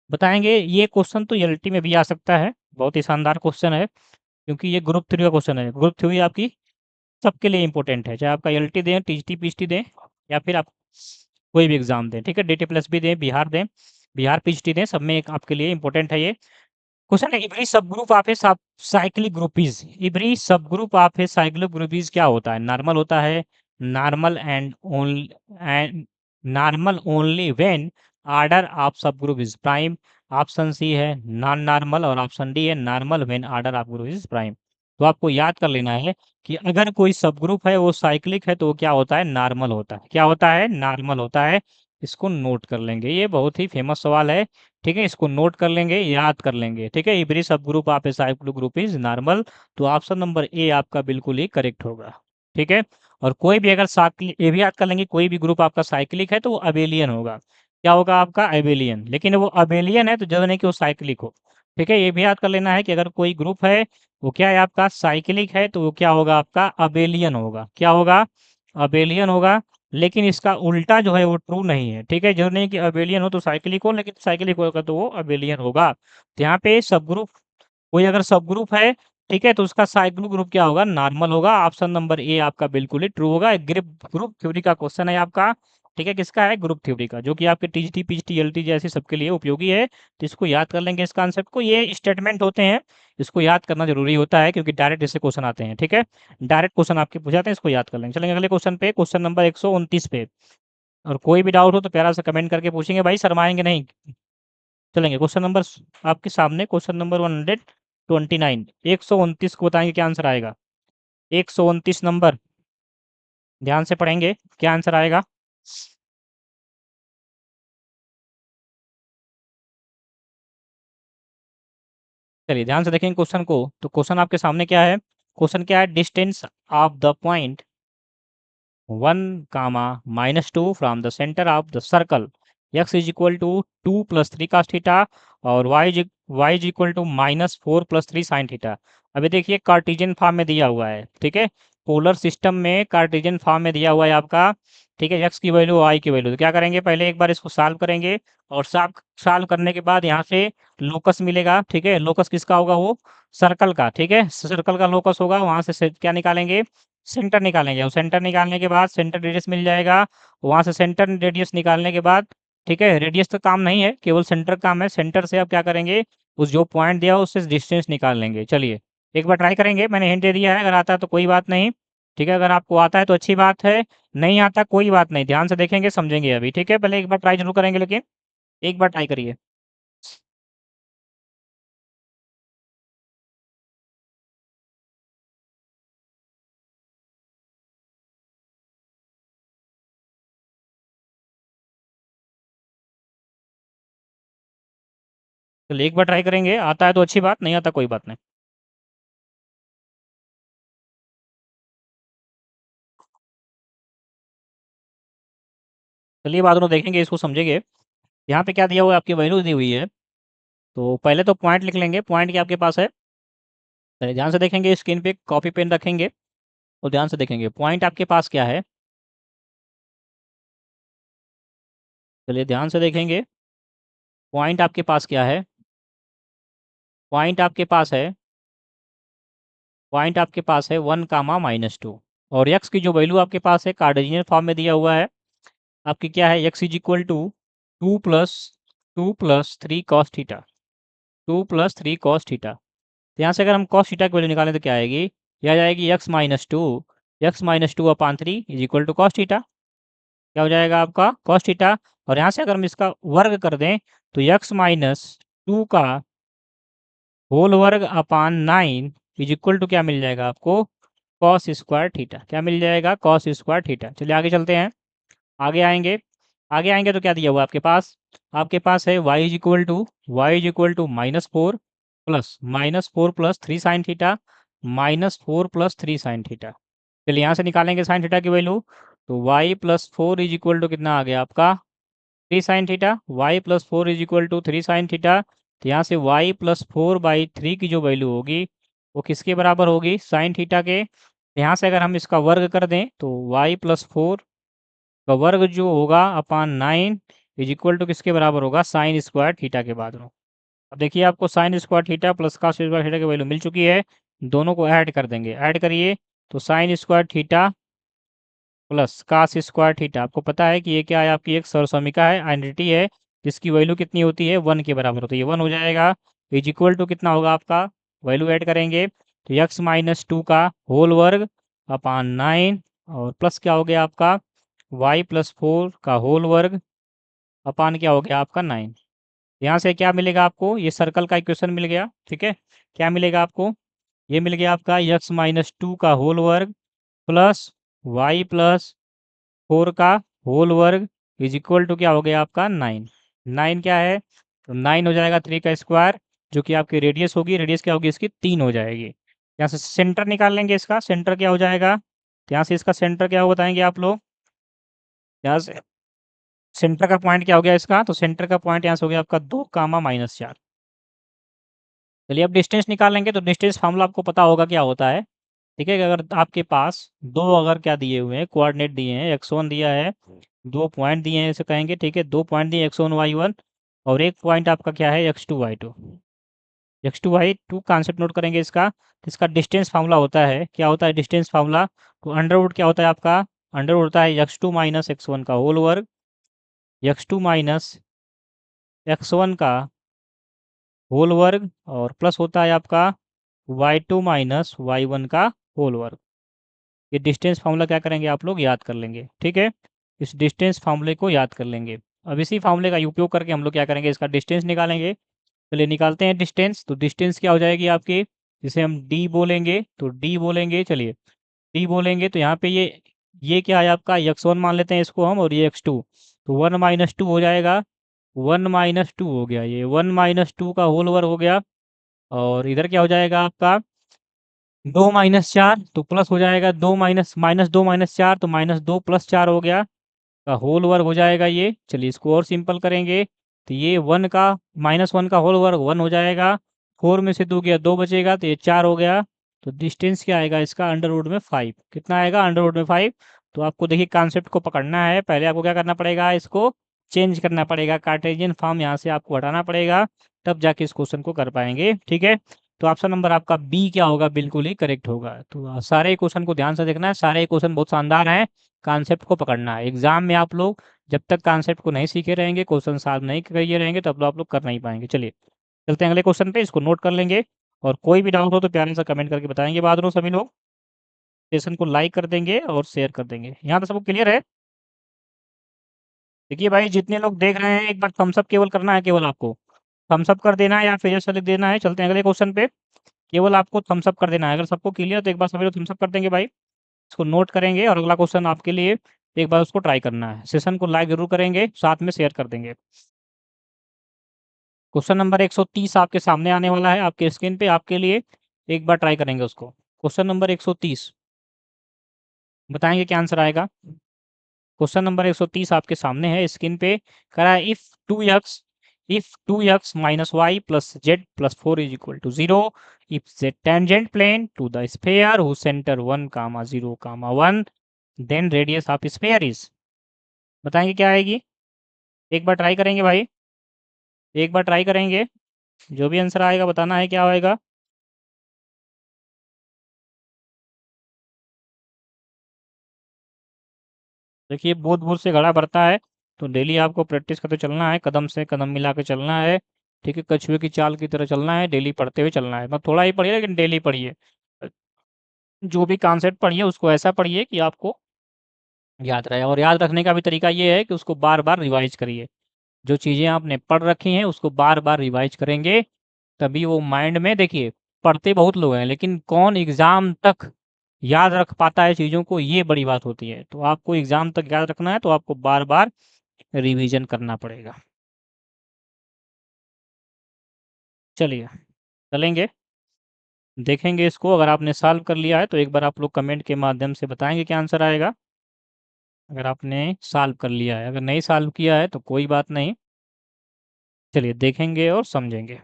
बताएँगे, ये क्वेश्चन तो एलटी में भी आ सकता है, बहुत ही शानदार क्वेश्चन है, क्योंकि ये ग्रुप 3 का क्वेश्चन है। ग्रुप 3 आपकी सबके लिए इम्पोर्टेंट है, चाहे आपका एलटी दें, टीजीटी, पीजीटी दें, या फिर आप कोई भी एग्ज़ाम दें, ठीक है? डीटी प्लस भी दें, बिहार दें, बिहार पीजीटी दें, सब में एक आपके लिए इम्पोर्टेंट है ये। क्वेश्चन है, every subgroup of a sub cyclic group is, every subgroup of a cyclic group is क्या होता है? नॉर्मल होता है, normal and normal only when order of subgroup is prime. Option C है नॉन नॉर्मल, और option D है normal when order of group is prime. तो आपको याद कर लेना है कि अगर कोई सबग्रुप है वो साइक्लिक है तो वो क्या होता है? नॉर्मल होता है। क्या होता है? नॉर्मल होता है। इसको नोट कर लेंगे, ये बहुत ही फेमस सवाल है, ठीक है? इसको नोट कर लेंगे, याद कर लेंगे, ठीक है? एवरी सब group of a cyclic group is normal. तो ऑप्शन नंबर ए आपका बिल्कुल ही करेक्ट होगा, ठीक है? और कोई भी अगर साइक्लिक, ये भी याद कर लेंगे, कोई भी ग्रुप आपका साइक्लिक है तो वो अबेलियन होगा। क्या होगा आपका? अबेलियन। लेकिन वो अबेलियन है तो जरूरी नहीं कि वो साइक्लिक हो, ठीक है? ये भी याद कर लेना है कि अगर कोई ग्रुप है वो क्या है आपका? साइक्लिक है, तो वो क्या होगा आपका? अबेलियन होगा। क्या होगा? अबेलियन होगा। लेकिन इसका उल्टा जो है वो ट्रू नहीं है, ठीक है? जरूरी नहीं कि अबेलियन हो तो साइक्लिक हो, लेकिन साइक्लिक होगा तो वो अबेलियन होगा। तो यहाँ पे सब ग्रुप, कोई अगर सब ग्रुप है, ठीक है, तो उसका साइक्लिक ग्रुप क्या होगा? नॉर्मल होगा। ऑप्शन नंबर ए आपका बिल्कुल ही ट्रू होगा। ग्रुप ग्रुप थ्योरी का क्वेश्चन है आपका, ठीक है? किसका है? ग्रुप थ्योरी का, जो कि आपके टीजीटी, पीजीटी, एलटी जैसे सबके लिए उपयोगी है। तो इसको याद कर लेंगे, इस कॉन्सेप्ट को। ये स्टेटमेंट होते हैं, इसको याद करना जरूरी होता है, क्योंकि डायरेक्ट इससे क्वेश्चन आते हैं, ठीक है? डायरेक्ट क्वेश्चन आपके पूछ जाते हैं, इसको याद कर लेंगे। चलेंगे अगले क्वेश्चन पे, क्वेश्चन नंबर 129 पे। और कोई भी डाउट हो तो प्यारा सा कमेंट करके पूछेंगे भाई, शर्माएंगे नहीं। चलेंगे क्वेश्चन नंबर आपके सामने, क्वेश्चन नंबर 129, 129 को बताएंगे क्या आंसर आएगा। 129 नंबर, ध्यान से पढ़ेंगे क्या आंसर आएगा। चलिए ध्यान से देखेंगे क्वेश्चन को। तो क्वेश्चन आपके सामने क्या है? क्वेश्चन क्या है? Distance of the point 1 comma -2 from the center of the circle x is equal to 2 plus 3 cos theta, और y is equal to -4 plus 3 sin theta. अभी देखिए कार्टेशियन फॉर्म में दिया हुआ है, ठीक है? पोलर सिस्टम में कार्टेशियन फॉर्म में दिया हुआ है आपका, ठीक है? x की वैल्यू, y की वैल्यू। तो क्या करेंगे, पहले एक बार इसको सॉल्व करेंगे, और सॉल्व करने के बाद यहाँ से लोकस मिलेगा, ठीक है? लोकस किसका होगा? वो सर्कल का, ठीक है? सर्कल का लोकस होगा, वहाँ से क्या निकालेंगे? सेंटर निकालेंगे, और सेंटर निकालने के बाद सेंटर रेडियस मिल जाएगा। वहाँ से सेंटर रेडियस निकालने के बाद, ठीक है, रेडियस तो काम नहीं है, केवल सेंटर काम है। सेंटर से अब क्या करेंगे, उस जो पॉइंट दिया हो उससे डिस्टेंस निकाल लेंगे। चलिए एक बार ट्राई करेंगे, मैंने हिंट दे दिया है, अगर आता है तो कोई बात नहीं, ठीक है? अगर आपको आता है तो अच्छी बात है, नहीं आता कोई बात नहीं, ध्यान से देखेंगे, समझेंगे अभी, ठीक है? पहले एक बार ट्राई ज़रूर करेंगे लेकिन, एक बार ट्राई करिए। चलिए एक बार ट्राई करेंगे, आता है तो अच्छी बात, नहीं आता कोई बात नहीं। चलिए बाद में देखेंगे, इसको समझेंगे। यहाँ पे क्या दिया हुआ है, आपकी वैल्यू दी हुई है, तो पहले तो पॉइंट लिख लेंगे, पॉइंट क्या आपके पास है? चलिए ध्यान से देखेंगे, स्क्रीन पे कॉपी पेन रखेंगे और ध्यान से देखेंगे, पॉइंट आपके पास क्या है? चलिए ध्यान से देखेंगे, पॉइंट आपके पास क्या है? पॉइंट आपके पास है, पॉइंट आपके पास है 1 कामा -2, और x की जो वैल्यू आपके पास है कार्टेशियन फॉर्म में दिया हुआ है, आपकी क्या है? x is equal to 2 + 3 cos theta, 2 + 3 cos theta. तो यहाँ से अगर हम cos थीटा की वैल्यू निकालें तो क्या आएगी? ये आ जाएगी x-2 is equal to cos theta. क्या हो जाएगा आपका? cos theta. और यहाँ से अगर हम इसका वर्ग कर दें तो x-2 का होल वर्ग अपान 9 इज इक्वल टू क्या मिल जाएगा आपको? Cos square theta. क्या मिल जाएगा? Cos square theta. चलिए आगे चलते हैं, आगे आएंगे, आगे आएंगे तो क्या दिया हुआ है आपके पास? आपके पास है y is equal to -4 plus 3 sine theta, -4 + 3 sine theta. चलिए यहाँ से निकालेंगे साइन थीटा की वैल्यू, तो y+4 इज इक्वल टू कितना आ गया आपका? 3 sine theta. y+4 is equal to 3 sine theta. तो यहाँ से y+4/3 की जो वैल्यू होगी वो किसके बराबर होगी? साइन थीटा के। यहाँ से अगर हम इसका वर्ग कर दें तो y+4 का वर्ग जो होगा अपान 9 इज इक्वल टू किसके बराबर होगा? साइन स्क्वायर थीटा के बाद में। अब देखिए आपको sign square theta plus cos square theta की वैल्यू मिल चुकी है, दोनों को ऐड कर देंगे, ऐड करिए तो sine square theta plus cos square theta. आपको पता है कि ये क्या है? आपकी एक सरसमीका है, आइडेंटिटी है, जिसकी वैल्यू कितनी होती है? 1 के बराबर होती है, 1 हो जाएगा। इज इक्वल टू कितना होगा आपका? वैल्यू ऐड करेंगे तो x-2 का होल वर्ग अपान 9 और प्लस क्या हो गया आपका? y+4 का होल वर्ग अपान क्या हो गया आपका? 9। यहाँ से क्या मिलेगा आपको? ये सर्कल का इक्वेशन मिल गया, ठीक है? क्या मिलेगा आपको? ये मिल गया आपका x-2 का होल वर्ग प्लस y+4 का होल वर्ग इज इक्वल टू क्या हो गया आपका? 9। 9 क्या है? तो 9 हो जाएगा 3 का स्क्वायर, जो कि आपकी रेडियस होगी, रेडियस क्या होगी इसकी? 3 हो जाएगी। यहाँ से सेंटर निकाल लेंगे, इसका सेंटर क्या हो जाएगा? यहाँ से इसका सेंटर क्या हो बताएंगे आप लोग? यहाँ से सेंटर का पॉइंट क्या हो गया इसका? तो सेंटर का पॉइंट यहाँ से हो गया आपका 2 कामा -4। चलिए अब डिस्टेंस निकाल लेंगे, तो डिस्टेंस फार्मूला आपको पता होगा क्या होता है, ठीक है? कि अगर आपके पास दो अगर क्या दिए हुए हैं, कोऑर्डिनेट दिए हैं, x1 दिया है, 2 पॉइंट दिए हैं इसे कहेंगे, ठीक है? 2 पॉइंट दिए x1 y1 और एक पॉइंट आपका क्या है? x2 y2। x2 y2 concept note करेंगे इसका, तो इसका डिस्टेंस फार्मूला होता है, क्या होता है डिस्टेंस फार्मूला? तो अंडर रूट क्या होता है आपका? अंडर रूट होता है x2 - x1 का होल वर्ग, x2 - x1 का होल वर्ग और प्लस होता है आपका y2 - y1 का होल वर्ग। ये डिस्टेंस फार्मूला क्या करेंगे आप लोग? याद कर लेंगे, ठीक है? इस डिस्टेंस फार्मूले को याद कर लेंगे। अब इसी फार्मूले का उपयोग करके हम लोग क्या करेंगे? इसका डिस्टेंस निकालेंगे। चलिए निकालते हैं डिस्टेंस। तो डिस्टेंस क्या हो जाएगी आपकी? जिसे हम डी बोलेंगे, तो डी बोलेंगे, चलिए डी बोलेंगे तो यहाँ पे ये क्या है आपका? x1 मान लेते हैं इसको हम, और ये x2, तो 1 - 2 हो जाएगा, 1 - 2 हो गया, ये 1 - 2 का होल ओवर हो गया। और इधर क्या हो जाएगा आपका? 2 - 4 तो प्लस हो जाएगा, 2 माइनस माइनस 2 - 4 तो -2 + 4 हो गया, का होल वर्ग हो जाएगा ये। चलिए इसको और सिंपल करेंगे तो ये 1 का -1 का होल वर्ग 1 हो जाएगा, 4 में से 2 गया 2 बचेगा, तो ये 4 हो गया। तो डिस्टेंस क्या आएगा इसका? अंडर रूट में 5। कितना आएगा? अंडर रूट में 5। तो आपको देखिए कॉन्सेप्ट को पकड़ना है, पहले आपको क्या करना पड़ेगा? इसको चेंज करना पड़ेगा, कार्टेशियन फॉर्म यहाँ से आपको हटाना पड़ेगा, तब जाके इस क्वेश्चन को कर पाएंगे, ठीक है? तो ऑप्शन नंबर आपका बी क्या होगा? बिल्कुल ही करेक्ट होगा। तो सारे क्वेश्चन को ध्यान से देखना है, सारे क्वेश्चन बहुत शानदार हैं, कॉन्सेप्ट को पकड़ना है। एग्जाम में आप लोग जब तक कॉन्सेप्ट को नहीं सीखे रहेंगे, क्वेश्चन सॉल्व नहीं किए रहेंगे, तब तो आप लोग कर नहीं पाएंगे। चलिए चलते हैं अगले क्वेश्चन पे, इसको नोट कर लेंगे और कोई भी डाउट हो तो प्यारे से कमेंट करके बताएंगे बाद में सभी लोग। सेशन को लाइक कर देंगे और शेयर कर देंगे। यहाँ तो सबको क्लियर है? देखिए भाई, जितने लोग देख रहे हैं एक बार थम्स अप केवल करना है, केवल आपको थम्स अप कर देना है या फिर ऐसा लिख देना है। चलते हैं अगले क्वेश्चन पे। केवल आपको थम्स अप कर देना है। अगर सबको क्लियर तो एक बार सभी लोग थम्स अप कर देंगे भाई। इसको नोट करेंगे और अगला क्वेश्चन आपके लिए एक बार उसको ट्राई करना है। सेशन को लाइक जरूर करेंगे, साथ में शेयर कर देंगे। क्वेश्चन नंबर 130 आपके सामने आने वाला है आपके स्क्रीन पे आपके लिए। एक बार ट्राई करेंगे उसको। क्वेश्चन नंबर 130, बताएंगे क्या आंसर आएगा। क्वेश्चन नंबर 130 आपके सामने है स्क्रीन पे। कह रहा है if 2x minus y plus z plus 4 is equal to 0, if z tangent plane to the sphere whose center 1 comma 0 comma 1, then radius of sphere is। बताएंगे क्या आएगी। एक बार ट्राई करेंगे भाई, एक बार ट्राई करेंगे। जो भी आंसर आएगा बताना है क्या आएगा। देखिए बूंद बूंद से घड़ा भरता है, तो डेली आपको प्रैक्टिस करते चलना है, कदम से कदम मिला के चलना है। ठीक है, कछुए की चाल की तरह चलना है, डेली पढ़ते हुए चलना है। मतलब थोड़ा ही पढ़िए लेकिन डेली पढ़िए। जो भी कॉन्सेप्ट पढ़िए उसको ऐसा पढ़िए कि आपको याद रहे। और याद रखने का भी तरीका ये है कि उसको बार बार रिवाइज करिए। जो चीज़ें आपने पढ़ रखी हैं उसको बार बार रिवाइज करेंगे, तभी वो माइंड में। देखिए पढ़ते बहुत लोग हैं लेकिन कौन एग्ज़ाम तक याद रख पाता है चीज़ों को, ये बड़ी बात होती है। तो आपको एग्ज़ाम तक याद रखना है तो आपको बार बार रिवीजन करना पड़ेगा। चलिए चलेंगे, देखेंगे इसको। अगर आपने सॉल्व कर लिया है तो एक बार आप लोग कमेंट के माध्यम से बताएंगे क्या आंसर आएगा। अगर आपने सॉल्व कर लिया है, अगर नहीं सॉल्व किया है तो कोई बात नहीं। चलिए देखेंगे और समझेंगे।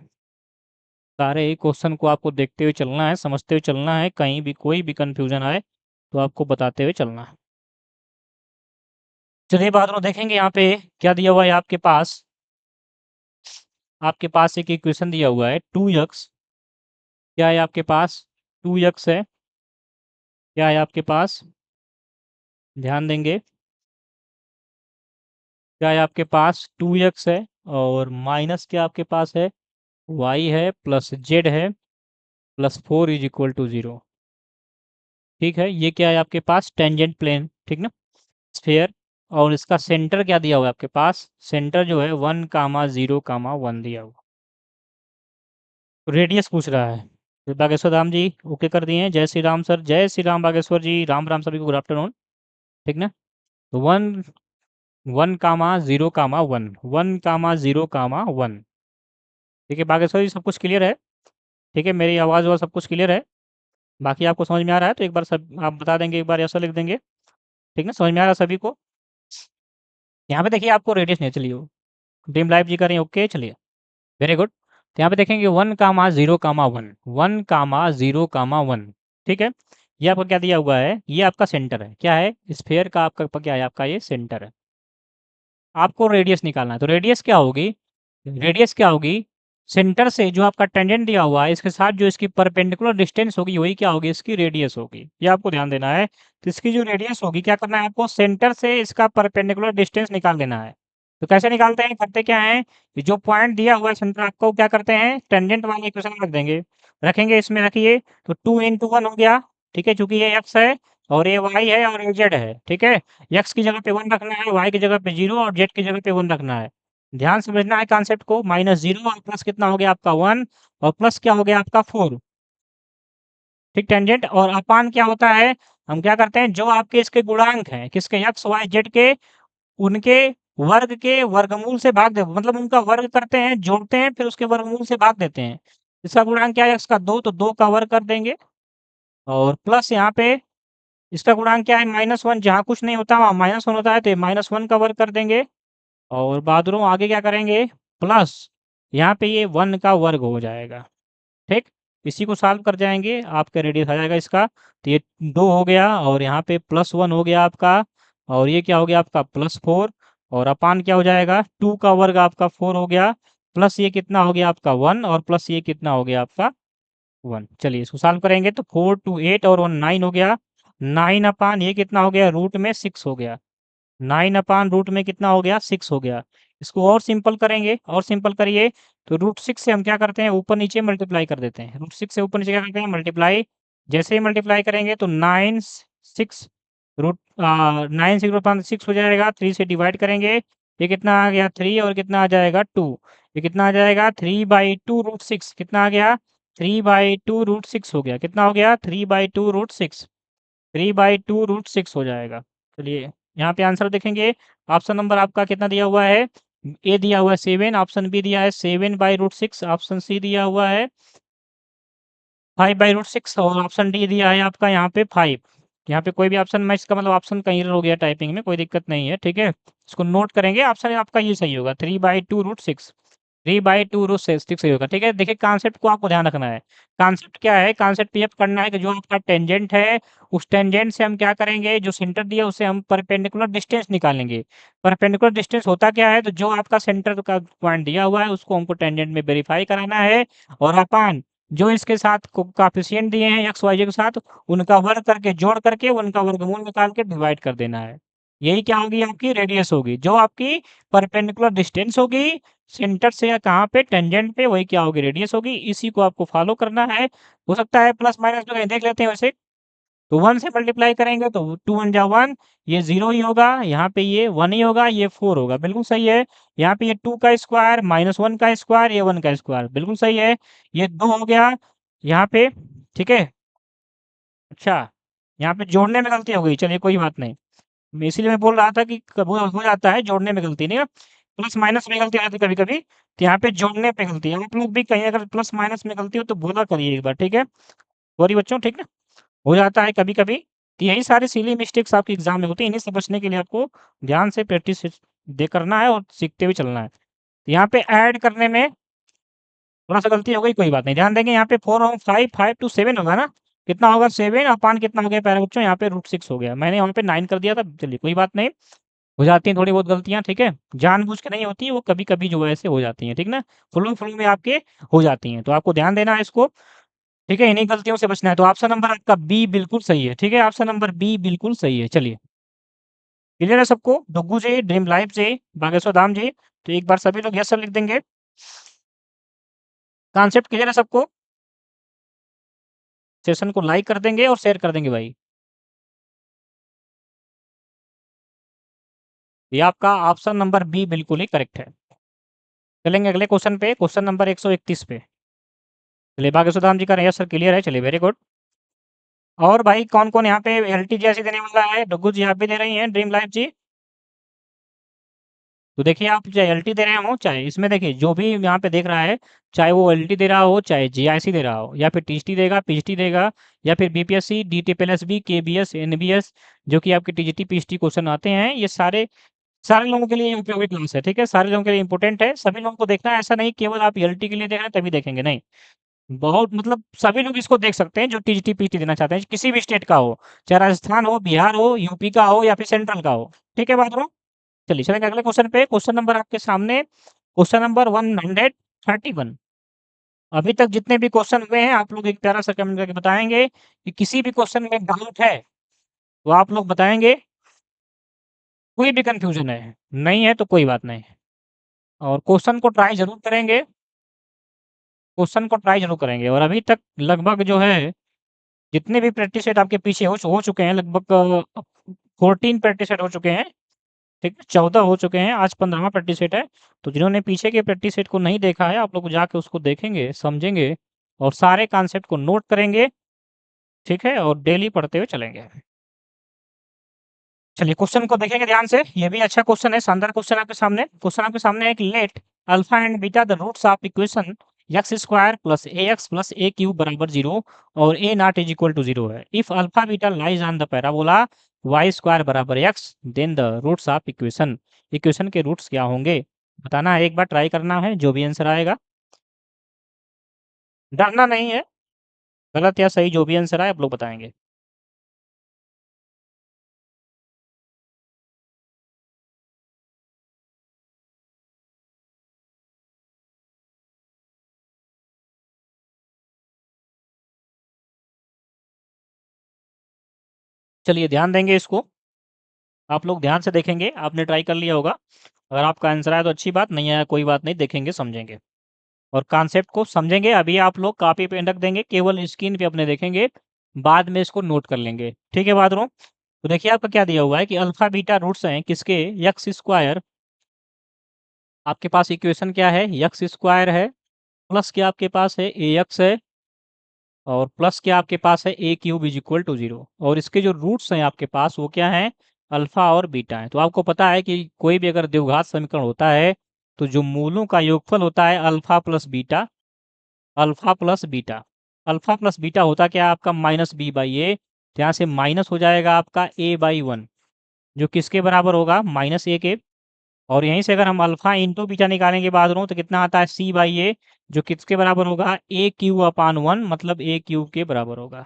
सारे ही क्वेश्चन को आपको देखते हुए चलना है, समझते हुए चलना है। कहीं भी कोई भी कंफ्यूजन आए तो आपको बताते हुए चलना है। चलिए बात देखेंगे यहाँ पे क्या दिया हुआ है आपके पास। आपके पास एक इक्वेशन दिया हुआ है 2x। क्या है आपके पास? 2x है। क्या है आपके पास? ध्यान देंगे। क्या है आपके पास? 2x है और माइनस क्या आपके पास है? y है प्लस z है प्लस 4 इज इक्वल टू 0। ठीक है, ये क्या है आपके पास? टेंजेंट प्लेन, ठीक ना, स्फेयर। और इसका सेंटर क्या दिया हुआ है आपके पास? सेंटर जो है 1 कामा 0 कामा 1 दिया हुआ। रेडियस पूछ रहा है। तो बागेश्वर राम जी ओके कर दिए हैं। जय श्री राम सर, जय श्री राम बागेश्वर जी, राम राम सभी को, गुड आफ्टरनून। ठीक ना, तो 1 कामा 0 कामा 1। ठीक है बागेश्वर जी, सब कुछ क्लियर है? ठीक है, मेरी आवाज़ और सब कुछ क्लियर है? बाकी आपको समझ में आ रहा है तो एक बार सब आप बता देंगे, एक बार ऐसा लिख देंगे। ठीक ना, समझ में आ रहा है सभी को? यहाँ पे देखिए आपको रेडियस नहीं, चलिए ड्रीम लाइफ जी करें ओके, चलिए वेरी गुड। तो यहाँ पे देखेंगे 1 कामा 0 कामा 1, 1 कामा 0 कामा 1। ठीक है, ये आपका क्या दिया हुआ है? ये आपका सेंटर है। क्या है? स्फेयर का आपका क्या है? आपका ये सेंटर है। आपको रेडियस निकालना है, तो रेडियस क्या होगी? रेडियस क्या होगी? सेंटर से जो आपका टेंजेंट दिया हुआ है इसके साथ जो इसकी परपेंडिकुलर डिस्टेंस होगी वही क्या होगी? इसकी रेडियस होगी। ये आपको ध्यान देना है। तो इसकी जो रेडियस होगी, क्या करना है आपको? सेंटर से इसका परपेंडिकुलर डिस्टेंस निकाल लेना है। तो कैसे निकालते हैं? करते क्या है, जो पॉइंट दिया हुआ है सेंटर आपको, क्या करते हैं? टेंजेंट वाले इक्वेशन रख देंगे। रखेंगे, इसमें रखिए तो 2 × 1 हो गया। ठीक है, चूंकि ये एक्स है और ये वाई है और ये जेड है। ठीक है, एक्स की जगह पे 1 रखना है, वाई की जगह पे 0 और जेड की जगह पे 1 रखना है। ध्यान समझना है कॉन्सेप्ट को। -0 और प्लस कितना हो गया आपका? 1 और प्लस क्या हो गया आपका? 4। ठीक, टेंजेंट और अपान क्या होता है? हम क्या करते हैं, जो आपके इसके गुणांक हैं, किसके? एक्स वाई जेड के, उनके वर्ग के वर्गमूल से भाग दे, मतलब उनका वर्ग करते हैं, जोड़ते हैं, फिर उसके वर्गमूल से भाग देते हैं। इसका गुणांक क्या है? एक्स का 2, तो 2 का वर्ग कर देंगे। और प्लस यहाँ पे इसका गुणांक क्या है? -1, जहाँ कुछ नहीं होता वहाँ -1 होता है, तो -1 का वर्ग कर देंगे। और बहादुरों आगे क्या करेंगे? प्लस यहाँ पे ये 1 का वर्ग हो जाएगा। ठीक, इसी को सॉल्व कर जाएंगे, आपका रेडियस आ जाएगा इसका। तो ये 2 हो गया और यहाँ पे +1 हो गया आपका। और ये क्या हो गया आपका? +4। और अपान क्या हो जाएगा? 2 का वर्ग आपका 4 हो गया, प्लस ये कितना हो गया आपका? 1, और प्लस ये कितना हो गया आपका? 1। चलिए इसको सॉल्व करेंगे तो 4 2 8 और 1 9 हो गया। 9 अपान ये कितना हो गया? रूट में 6 हो गया। 9 अपान रूट में कितना हो गया? 6 हो गया। इसको और सिंपल करेंगे, और सिंपल करिए तो √6 से हम क्या करते हैं, ऊपर-नीचे मल्टीप्लाई कर देते हैं। √6 से ऊपर-नीचे क्या करते हैं, मल्टीप्लाई। जैसे ही मल्टीप्लाई करेंगे तो 9 6 रूट 6 हो जाएगा, 3 से डिवाइड करेंगे, ये कितना आ गया 3 और कितना आ जाएगा 2। ये कितना आ जाएगा 3/2 √6, कितना आ गया 3/2 √6 हो गया, कितना हो गया 3/2 √6, 3/2 √6 हो जाएगा। चलिए यहाँ पे आंसर देखेंगे, ऑप्शन नंबर आपका कितना दिया हुआ है, ए दिया हुआ है 7, ऑप्शन बी दिया है 7/√6, ऑप्शन सी दिया हुआ है 5/√6 और ऑप्शन डी दिया है आपका यहाँ पे 5। यहाँ पे कोई भी ऑप्शन मैच का मतलब ऑप्शन कहीं हो गया टाइपिंग में, कोई दिक्कत नहीं है, ठीक है। इसको नोट करेंगे, ऑप्शन आपका ये सही होगा 3/2 √6, 3/2 √6 सही होगा, ठीक है। देखिए कॉन्सेप्ट को आपको ध्यान रखना है। कॉन्सेप्ट क्या है, कॉन्सेप्ट ये करना है कि जो आपका टेंजेंट है, उस टेंजेंट से हम क्या करेंगे, जो सेंटर दिया उससे हम परपेंडिकुलर डिस्टेंस निकालेंगे। परपेंडिकुलर डिस्टेंस होता क्या है, तो जो आपका सेंटर का पॉइंट दिया हुआ है उसको हमको टेंजेंट में वेरीफाई कराना है, और अपान जो इसके साथ कोएफिशिएंट दिए हैं एक्स वाई जे के साथ, उनका वर्ग करके, जोड़ करके उनका वर्गमूल निकाल के डिवाइड कर देना है। यही क्या होगी, आपकी रेडियस होगी, जो आपकी परपेंडिकुलर डिस्टेंस होगी सेंटर से या कहाँ पे, टेंजेंट पे, वही क्या होगी, रेडियस होगी। इसी को आपको फॉलो करना है। हो सकता है प्लस माइनस में कहीं देख लेते हैं वैसे, तो 1 से मल्टीप्लाई करेंगे तो 2 1 जा 1, ये 0 ही होगा, यहाँ पे ये 1 ही होगा, ये 4 होगा, बिल्कुल सही है। यहाँ पे ये 2 का स्क्वायर माइनस 1 का स्क्वायर, ये 1 का स्क्वायर, बिल्कुल सही है। ये 2 हो गया यहाँ पे, ठीक है। अच्छा, यहाँ पे जोड़ने में गलती हो गई, चलिए कोई बात नहीं। मैं इसीलिए मैं बोल रहा था कि कब हो जाता है जोड़ने में गलती, नहीं प्लस माइनस में गलती आती है कभी-कभी, तो यहाँ पे जोड़ने पे गलती है। आप लोग भी कहीं अगर प्लस माइनस में गलती हो तो बोला करिए एक बार, ठीक है? सॉरी बच्चों, ठीक ना? हो जाता है कभी-कभी, तो यही सारी सिली मिस्टेक्स आपके एग्ज़ाम में होती हैं, इन्हीं से बचने के लिए आपको ध्यान से प्रैक्टिस दे करना है और सीखते हुए चलना है। तो यहाँ पे ऐड करने में थोड़ा-सा गलती हो गई, कोई बात नहीं। ध्यान देंगे यहाँ पे 4 और 5, 5 टू 7 होगा ना? कितना होगा 7 अपान कितना हो गया प्यारे बच्चों, यहाँ पे √6 हो गया। मैंने यहाँ पे 9 कर दिया था, चलिए कोई बात नहीं। हो जाती हैं थोड़ी बहुत गलतियाँ, ठीक है? जानबूझ के नहीं होती हैं, वो कभी-कभी जो है ऐसे हो जाती हैं, ठीक ना? फ्लो-फ्लो में आपके हो जाती हैं, तो आपको ध्यान देना है इसको, ठीक है? इन्हीं गलतियों से बचना है। तो ऑप्शन नंबर आपका बी बिल्कुल सही है, ठीक है? ऑप्शन नंबर बी बिल्कुल सही है। चलिए, क्लियर है सबको? डुग्गू जी, ड्रीम लाइफ जी, बागेश्वर धाम जी, तो एक बार सभी लोग यस सर लिख देंगे। कॉन्सेप्ट क्लियर है सबको? सेशन को लाइक कर देंगे और शेयर कर देंगे भाई। ये आपका ऑप्शन नंबर बी बिल्कुल ही करेक्ट है। चलेंगे अगले क्वेश्चन पे, क्वेश्चन नंबर 131 पे। चलिए बागेश्वर धाम जी का यस सर क्लियर है, चलिए वेरी गुड। और भाई कौन-कौन यहाँ पे एलटी जैसी देने वाला है? डुग्गू जी आप भी दे रही हैं, ड्रीम लाइफ जी? तो देखिए आप चाहे एलटी दे रहे हो, चाहे इसमें देखिए जो भी यहाँ पे देख रहा है, चाहे वो एलटी दे रहा हो, चाहे जीआईसी दे रहा हो, या फिर टीजीटी देगा, पीजीटी देगा, या फिर बीपीएससी, डीटीपीएलएसबी, केबीएस, एनबीएस, जो कि आपके टीजीटी, पीजीटी क्वेश्चन आते हैं, ये सारे सारे लोगों के लिए उपयोगी क्लास है, ठीक है? सारे लोगों के लिए इम्पोर्टेंट है, सभी लोगों को देखना है, ऐसा नहीं केवल आप एलटी के लिए देख रहे हैं तभी देखेंगे, नहीं। बहुत मतलब सभी लोग इसको देख सकते हैं जो टीजीटी, पीजीटी देना चाहते हैं, किसी भी स्टेट का हो, चाहे राजस्थान हो, बिहार हो, यूपी का हो या फिर सेंट्रल का हो, ठीक है बात? चलिए चलेंगे अगले क्वेश्चन पे। क्वेश्चन नंबर आपके सामने, क्वेश्चन नंबर 131। अभी तक जितने भी क्वेश्चन हुए हैं आप लोग एक प्यारा सा कमेंट करके बताएंगे कि किसी भी क्वेश्चन में डाउट है तो आप लोग बताएंगे, कोई भी कंफ्यूजन है नहीं है तो कोई बात नहीं, और क्वेश्चन को ट्राई जरूर करेंगे, क्वेश्चन को ट्राई जरूर करेंगे। और अभी तक लगभग जो है जितने भी प्रैक्टिस सेट आपके पीछे हो चुके हैं, लगभग 14 प्रैक्टिस सेट हो चुके हैं, ठीक है, 14 हो चुके हैं, आज 15वां प्रैक्टिस सेट है। तो जिन्होंने पीछे के प्रैक्टिस सेट को नहीं देखा है, आप लोग जाके उसको देखेंगे, समझेंगे और सारे कॉन्सेप्ट को नोट करेंगे, ठीक है, और डेली पढ़ते हुए चलेंगे। चलिए क्वेश्चन को देखेंगे ध्यान से, ये भी अच्छा क्वेश्चन है, शानदार क्वेश्चन आपके सामने। क्वेश्चन आपके सामने है कि let alpha and beta the roots of equation x square plus a x plus a cube बराबर 0 और a not is equal to 0 है। If alpha beta lies on the parabola y square बराबर x, then the roots of equation, equation के roots क्या होंगे, बताना है, एक बार ट्राई करना है, जो भी आंसर आएगा डरना नहीं है, गलत या सही जो भी आंसर आए आप लोग बताएंगे। चलिए ध्यान देंगे इसको, आप लोग ध्यान से देखेंगे, आपने ट्राई कर लिया होगा। अगर आपका आंसर आया तो अच्छी बात, नहीं आया कोई बात नहीं, देखेंगे समझेंगे और कॉन्सेप्ट को समझेंगे। अभी आप लोग कॉपी पे रख देंगे, केवल स्क्रीन पे अपने देखेंगे, बाद में इसको नोट कर लेंगे। ठीक है बात रो। तो देखिए आपका क्या दिया हुआ है कि अल्फा बीटा रूट्स हैं किसके, यक्स स्क्वायर। आपके पास इक्वेशन क्या है, यक्स स्क्वायर है, प्लस क्या आपके पास है ए एक्स है, और प्लस क्या आपके पास है ए क्यूब इज इक्वल टू 0। और इसके जो रूट्स हैं आपके पास वो क्या हैं, अल्फा और बीटा है। तो आपको पता है कि कोई भी अगर द्विघात समीकरण होता है तो जो मूलों का योगफल होता है alpha plus beta, alpha plus beta. Alpha plus beta होता क्या है आपका माइनस बी बाई ए, तो यहाँ से माइनस हो जाएगा आपका ए बाई 1, जो किसके बराबर होगा, माइनस ए के। और यहीं से अगर हम अल्फा इंटू बीटा निकालेंगे बाद में तो कितना आता है सी बाई ए, जो किसके बराबर होगा, ए क्यू अपान 1, मतलब ए क्यूब के बराबर होगा।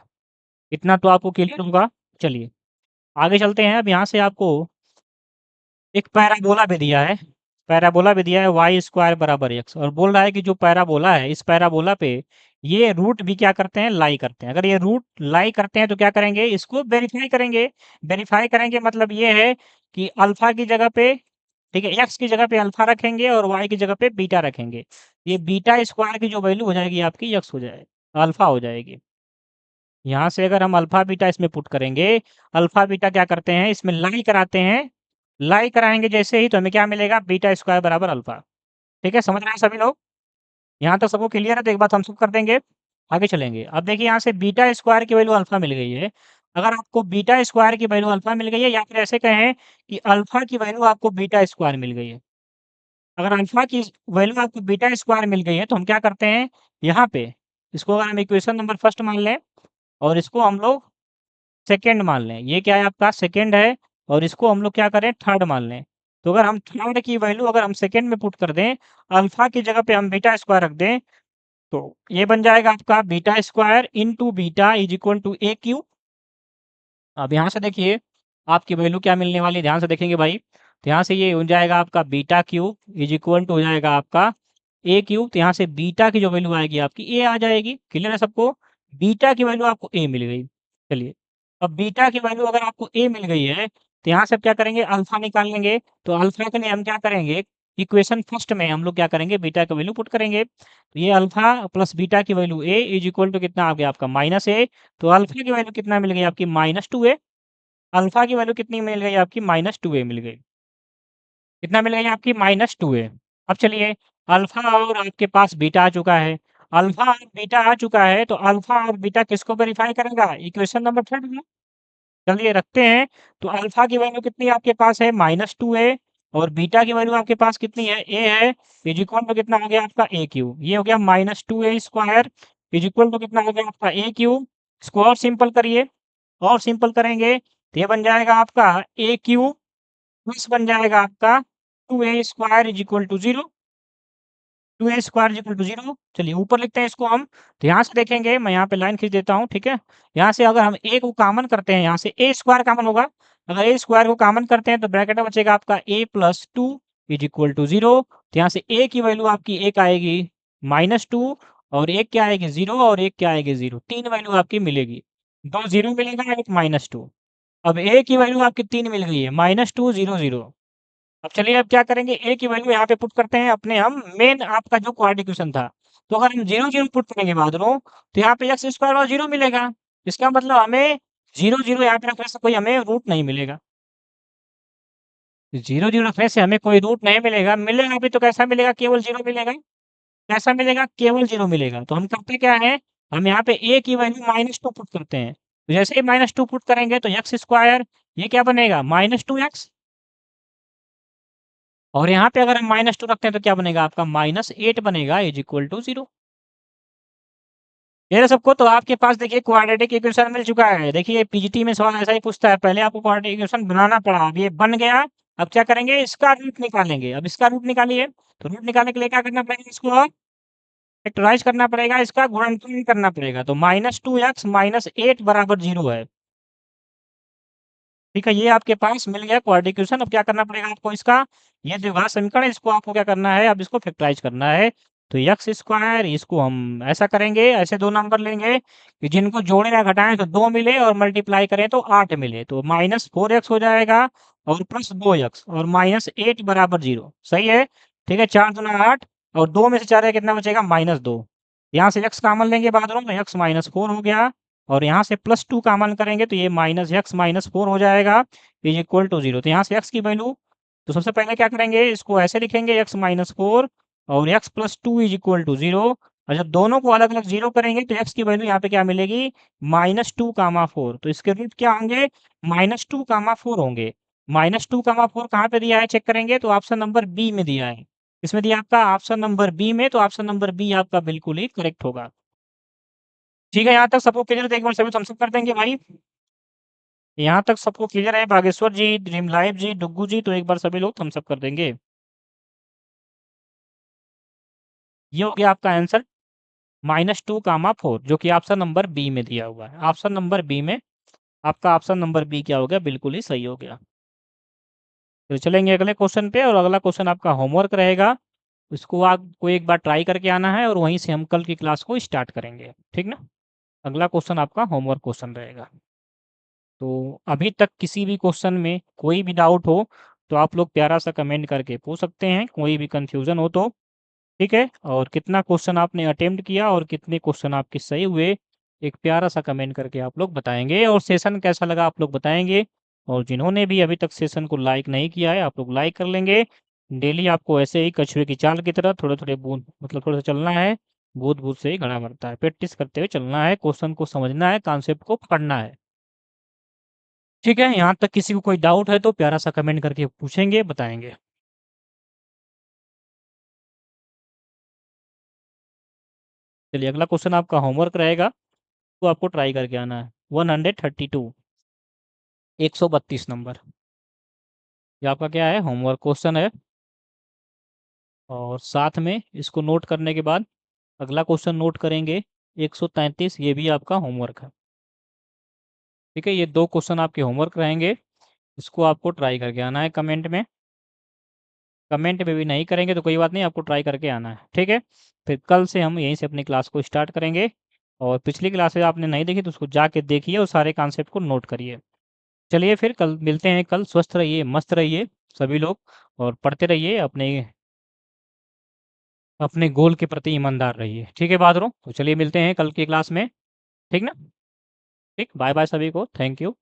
इतना तो आपको क्लियर होगा। चलिए आगे चलते हैं। अब यहाँ से आपको एक पैराबोला भी दिया है, पैराबोला भी दिया है वाई स्क्वायर बराबर एक्स, और बोल रहा है कि जो पैराबोला है इस पैराबोला पे ये रूट भी क्या करते हैं, लाई करते हैं। अगर ये रूट लाई करते हैं तो क्या करेंगे, इसको वेरीफाई करेंगे। वेरीफाई करेंगे मतलब ये है कि अल्फा की जगह पे, ठीक है, एक्स की जगह पे अल्फा रखेंगे और वाई की जगह पे बीटा रखेंगे। ये बीटा स्क्वायर की जो वैल्यू हो जाएगी आपकी एक्स हो जाएगी, अल्फा हो जाएगी। यहाँ से अगर हम अल्फा बीटा इसमें पुट करेंगे, अल्फा बीटा क्या करते हैं इसमें लाई कराते हैं, लाई कराएंगे जैसे ही तो हमें क्या मिलेगा, बीटा स्क्वायर बराबर अल्फा। ठीक है, समझ रहे हैं सभी लोग, यहाँ तक सबको क्लियर है। तो एक बात हम सब कर देंगे, आगे चलेंगे। अब देखिए यहाँ से बीटा स्क्वायर की वैल्यू अल्फा मिल गई है। अगर आपको बीटा स्क्वायर की वैल्यू अल्फा मिल गई है, या फिर ऐसे कहें कि अल्फा की वैल्यू आपको बीटा स्क्वायर मिल गई है, अगर अल्फा की वैल्यू आपको बीटा स्क्वायर मिल गई है तो हम क्या करते हैं, यहाँ पे इसको अगर हम इक्वेशन नंबर फर्स्ट मान लें और इसको हम लोग सेकंड मान लें, ये क्या है आपका सेकंड है, और इसको हम लोग क्या करें थर्ड मान लें। तो अगर हम थर्ड की वैल्यू अगर हम सेकंड में पुट कर दें, अल्फा की जगह पे हम बीटा स्क्वायर रख दें, तो ये बन जाएगा आपका beta square into beta is equal to a q. अब यहाँ से देखिए आपकी वैल्यू क्या मिलने वाली है, ध्यान से देखेंगे भाई। तो यहाँ से ये हो जाएगा आपका beta cube is equal to हो जाएगा आपका ए क्यूब। तो यहाँ से बीटा की जो वैल्यू आएगी आपकी ए आ जाएगी। क्लियर है सबको, बीटा की वैल्यू आपको ए मिल गई। चलिए अब बीटा की वैल्यू अगर आपको ए मिल गई है तो यहाँ से आप क्या करेंगे, अल्फा निकाल लेंगे। तो अल्फा के लिए हम क्या करेंगे, इक्वेशन फर्स्ट में हम लोग क्या करेंगे, बीटा का वैल्यू पुट करेंगे। तो ये अल्फा प्लस बीटा की value a is equal to कितना आ गया आपका माइनस ए। तो अल्फा की वैल्यू कितना मिल गई आपकी, माइनस टू ए। अल्फा की वैल्यू कितनी मिल गई आपकी, माइनस टू ए मिल गई। कितना मिल गई आपकी, माइनस टू ए। अब चलिए अल्फा और आपके पास बीटा आ चुका है, अल्फा और बीटा आ चुका है, तो अल्फा और बीटा किसको वेरीफाई करेगा, इक्वेशन नंबर थर्ड में। चलिए रखते हैं। तो अल्फा की वैल्यू कितनी आपके पास है, माइनस टू ए, और बीटा की वैल्यू आपके पास कितनी है, ए है। इज इक्वल टू कितना हो गया आपका ए क्यू, ये हो गया minus two a square is equal to कितना हो गया आपका ए क्यू। इसको और सिंपल करिए, और सिंपल करेंगे तो ये बन जाएगा आपका ए क्यू प्लस बन जाएगा आपका two a square is equal to 0, two a square is equal to 0। चलिए ऊपर लिखते हैं इसको हम। तो यहाँ से देखेंगे, मैं यहाँ पे लाइन खींच देता हूँ, ठीक है। यहाँ से अगर हम ए को कॉमन करते हैं, यहाँ से ए स्क्वायर कॉमन होगा। अगर ए स्क्वायर को कॉमन करते हैं तो ब्रैकेट में बचेगा आपका a plus two is equal to 0। तो यहाँ से ए की वैल्यू आपकी एक आएगी माइनस टू, और एक क्या आएगी 0, और एक क्या आएगी 0, तीन वैल्यू आपकी मिलेगी। दो जीरो मिलेगा, एक माइनस टू। अब ए की वैल्यू आपकी तीन मिल गई है, माइनस टू जीरो जीरो। अब चलिए अब क्या करेंगे, ए की वैल्यू यहाँ पे पुट करते हैं अपने हम मेन आपका जो क्वाड्रेटिक इक्वेशन था। तो अगर हम जीरो जीरो पुट करेंगे बाद में तो यहाँ पे एक्स स्क्वायर और जीरो मिलेगा। इसका मतलब हमें जीरो जीरो यहाँ पे रखने से कोई हमें रूट नहीं मिलेगा, जीरो जीरो रखने से हमें कोई रूट नहीं मिलेगा। मिलेगा भी तो कैसा मिलेगा, केवल जीरो मिलेगा। कैसा मिलेगा, केवल जीरो मिलेगा। तो हम करते क्या है, हम यहाँ पे ए की वैल्यू माइनस टू पुट करते हैं। तो जैसे ही माइनस टू पुट करेंगे तो एक्स स्क्वायर ये क्या बनेगा, माइनस टू एक्स। और यहाँ पे अगर हम माइनस टू रखते हैं तो क्या बनेगा आपका, माइनस एट बनेगा इज इक्वल टू 0। ये सबको तो आपके पास देखिए क्वाड्रेटिक इक्वेशन मिल चुका है। देखिए पीजीटी में सवाल ऐसा ही पूछता है, पहले आपको क्वाड्रेटिक इक्वेशन बनाना पड़ा, अब ये बन गया। अब क्या करेंगे, इसका रूट निकालेंगे। अब इसका रूट निकालिए, तो रूट निकालने के लिए क्या करना पड़ेगा, इसको फैक्टराइज करना पड़ेगा, इसका गुणनफल करना पड़ेगा। तो minus two x minus eight बराबर 0 है। ठीक है, ये आपके पास मिल गया क्वाड्रेटिक इक्वेशन। अब क्या करना पड़ेगा आपको, इसका ये द्विघात समीकरण है, इसको आपको क्या करना है, अब इसको फैक्टराइज करना है। तो एक्स स्क्वायर, इसको हम ऐसा करेंगे, ऐसे 2 नंबर लेंगे कि जिनको जोड़ें या घटाएँ तो 2 मिले और मल्टीप्लाई करें तो 8 मिले। तो -4x हो जाएगा और प्लस 2x और -8 बराबर 0, सही है? ठीक है, 4 दूना 8 और 2 में से 4 कितना बचेगा? -2। यहाँ से x कॉमन लेंगे बाहर तो x -4 हो गया और यहाँ से +2 कॉमन करेंगे तो ये -x -4 हो जाएगा इज़ इक्वल टू 0। तो यहाँ से x की वैल्यू, तो सबसे पहले क्या करेंगे, इसको ऐसे लिखेंगे x -4 और x + 2 इज़ इक्वल टू 0 और जब दोनों को अलग-अलग 0 करेंगे तो x की वैल्यू यहाँ पे क्या मिलेगी? -2, 4। तो इसके रूट क्या होंगे? -2, 4 होंगे। -2, 4 कहाँ पे दिया है चेक करेंगे तो ऑप्शन नंबर बी में दिया है। किसमें दिया आपका? ऑप्शन नंबर बी में, तो ऑप्शन नंबर बी आपका बिल्कुल ही करेक्ट होगा। ठीक है, यहाँ तक सबको क्लियर है? तो एक बार सभी थम्स अप कर देंगे भाई। यहाँ तक सबको क्लियर है? बागेश्वर जी, ड्रीम लाइव जी, डुग्गू जी, तो एक बार सभी लोग थम्स अप कर देंगे। ये हो गया आपका आंसर -2, 4 जो कि ऑप्शन नंबर बी में दिया हुआ है। ऑप्शन नंबर बी में आपका ऑप्शन नंबर बी क्या हो गया? बिल्कुल ही सही हो गया। तो चलेंगे अगले क्वेश्चन पे और अगला क्वेश्चन आपका होमवर्क रहेगा। इसको आपको एक बार ट्राई करके आना है और वहीं से हम कल की क्लास को स्टार्ट करेंगे। ठीक ना? अगला क्वेश्चन आपका होमवर्क क्वेश्चन रहेगा। तो अभी तक किसी भी क्वेश्चन में कोई भी डाउट हो तो आप लोग प्यारा सा कमेंट करके पूछ सकते हैं, कोई भी कन्फ्यूज़न हो तो। ठीक है? और कितना क्वेश्चन आपने अटेम्प्ट किया और कितने क्वेश्चन आपके सही हुए, एक प्यारा-सा कमेंट करके आप लोग बताएँगे और सेशन कैसा लगा आप लोग बताएँगे। और जिन्होंने भी अभी तक सेशन को लाइक नहीं किया है, आप लोग लाइक कर लेंगे। डेली आपको ऐसे ही कछुए की चाल की तरह थोड़े-थोड़े बूँद मतलब थोड़ा-सा चलना है, बूँद-बूँद से ही घड़ा भरता है। प्रैक्टिस करते हुए चलना है, क्वेश्चन को समझना है, कॉन्सेप्ट को पकड़ना है। ठीक है? यहाँ तक किसी को कोई डाउट है तो प्यारा-सा कमेंट करके पूछेंगे, बताएँगे। चलिए अगला क्वेश्चन आपका होमवर्क रहेगा, तो आपको ट्राई करके आना है। 132 132 नंबर। ये आपका क्या है? होमवर्क क्वेश्चन है और साथ में इसको नोट करने के बाद अगला क्वेश्चन नोट करेंगे 133, ये भी आपका होमवर्क है। ठीक है? ये 2 क्वेश्चन आपके होमवर्क रहेंगे, इसको आपको ट्राई करके आना है कमेंट में। कमेंट में भी नहीं करेंगे तो कोई बात नहीं, आपको ट्राई करके आना है। ठीक है? फिर कल से हम यहीं से अपनी क्लास को स्टार्ट करेंगे और पिछली क्लासेस आपने नहीं देखी तो उसको जाके देखिए और सारे कॉन्सेप्ट को नोट करिए। चलिए फिर कल मिलते हैं, कल स्वस्थ रहिए, मस्त रहिए सभी लोग और पढ़ते रहिए, अपने अपने गोल के प्रति ईमानदार रहिए। ठीक है बहादुरों? तो चलिए मिलते हैं कल की क्लास में। ठीक ना? ठीक, बाय-बाय सभी को। Thank you.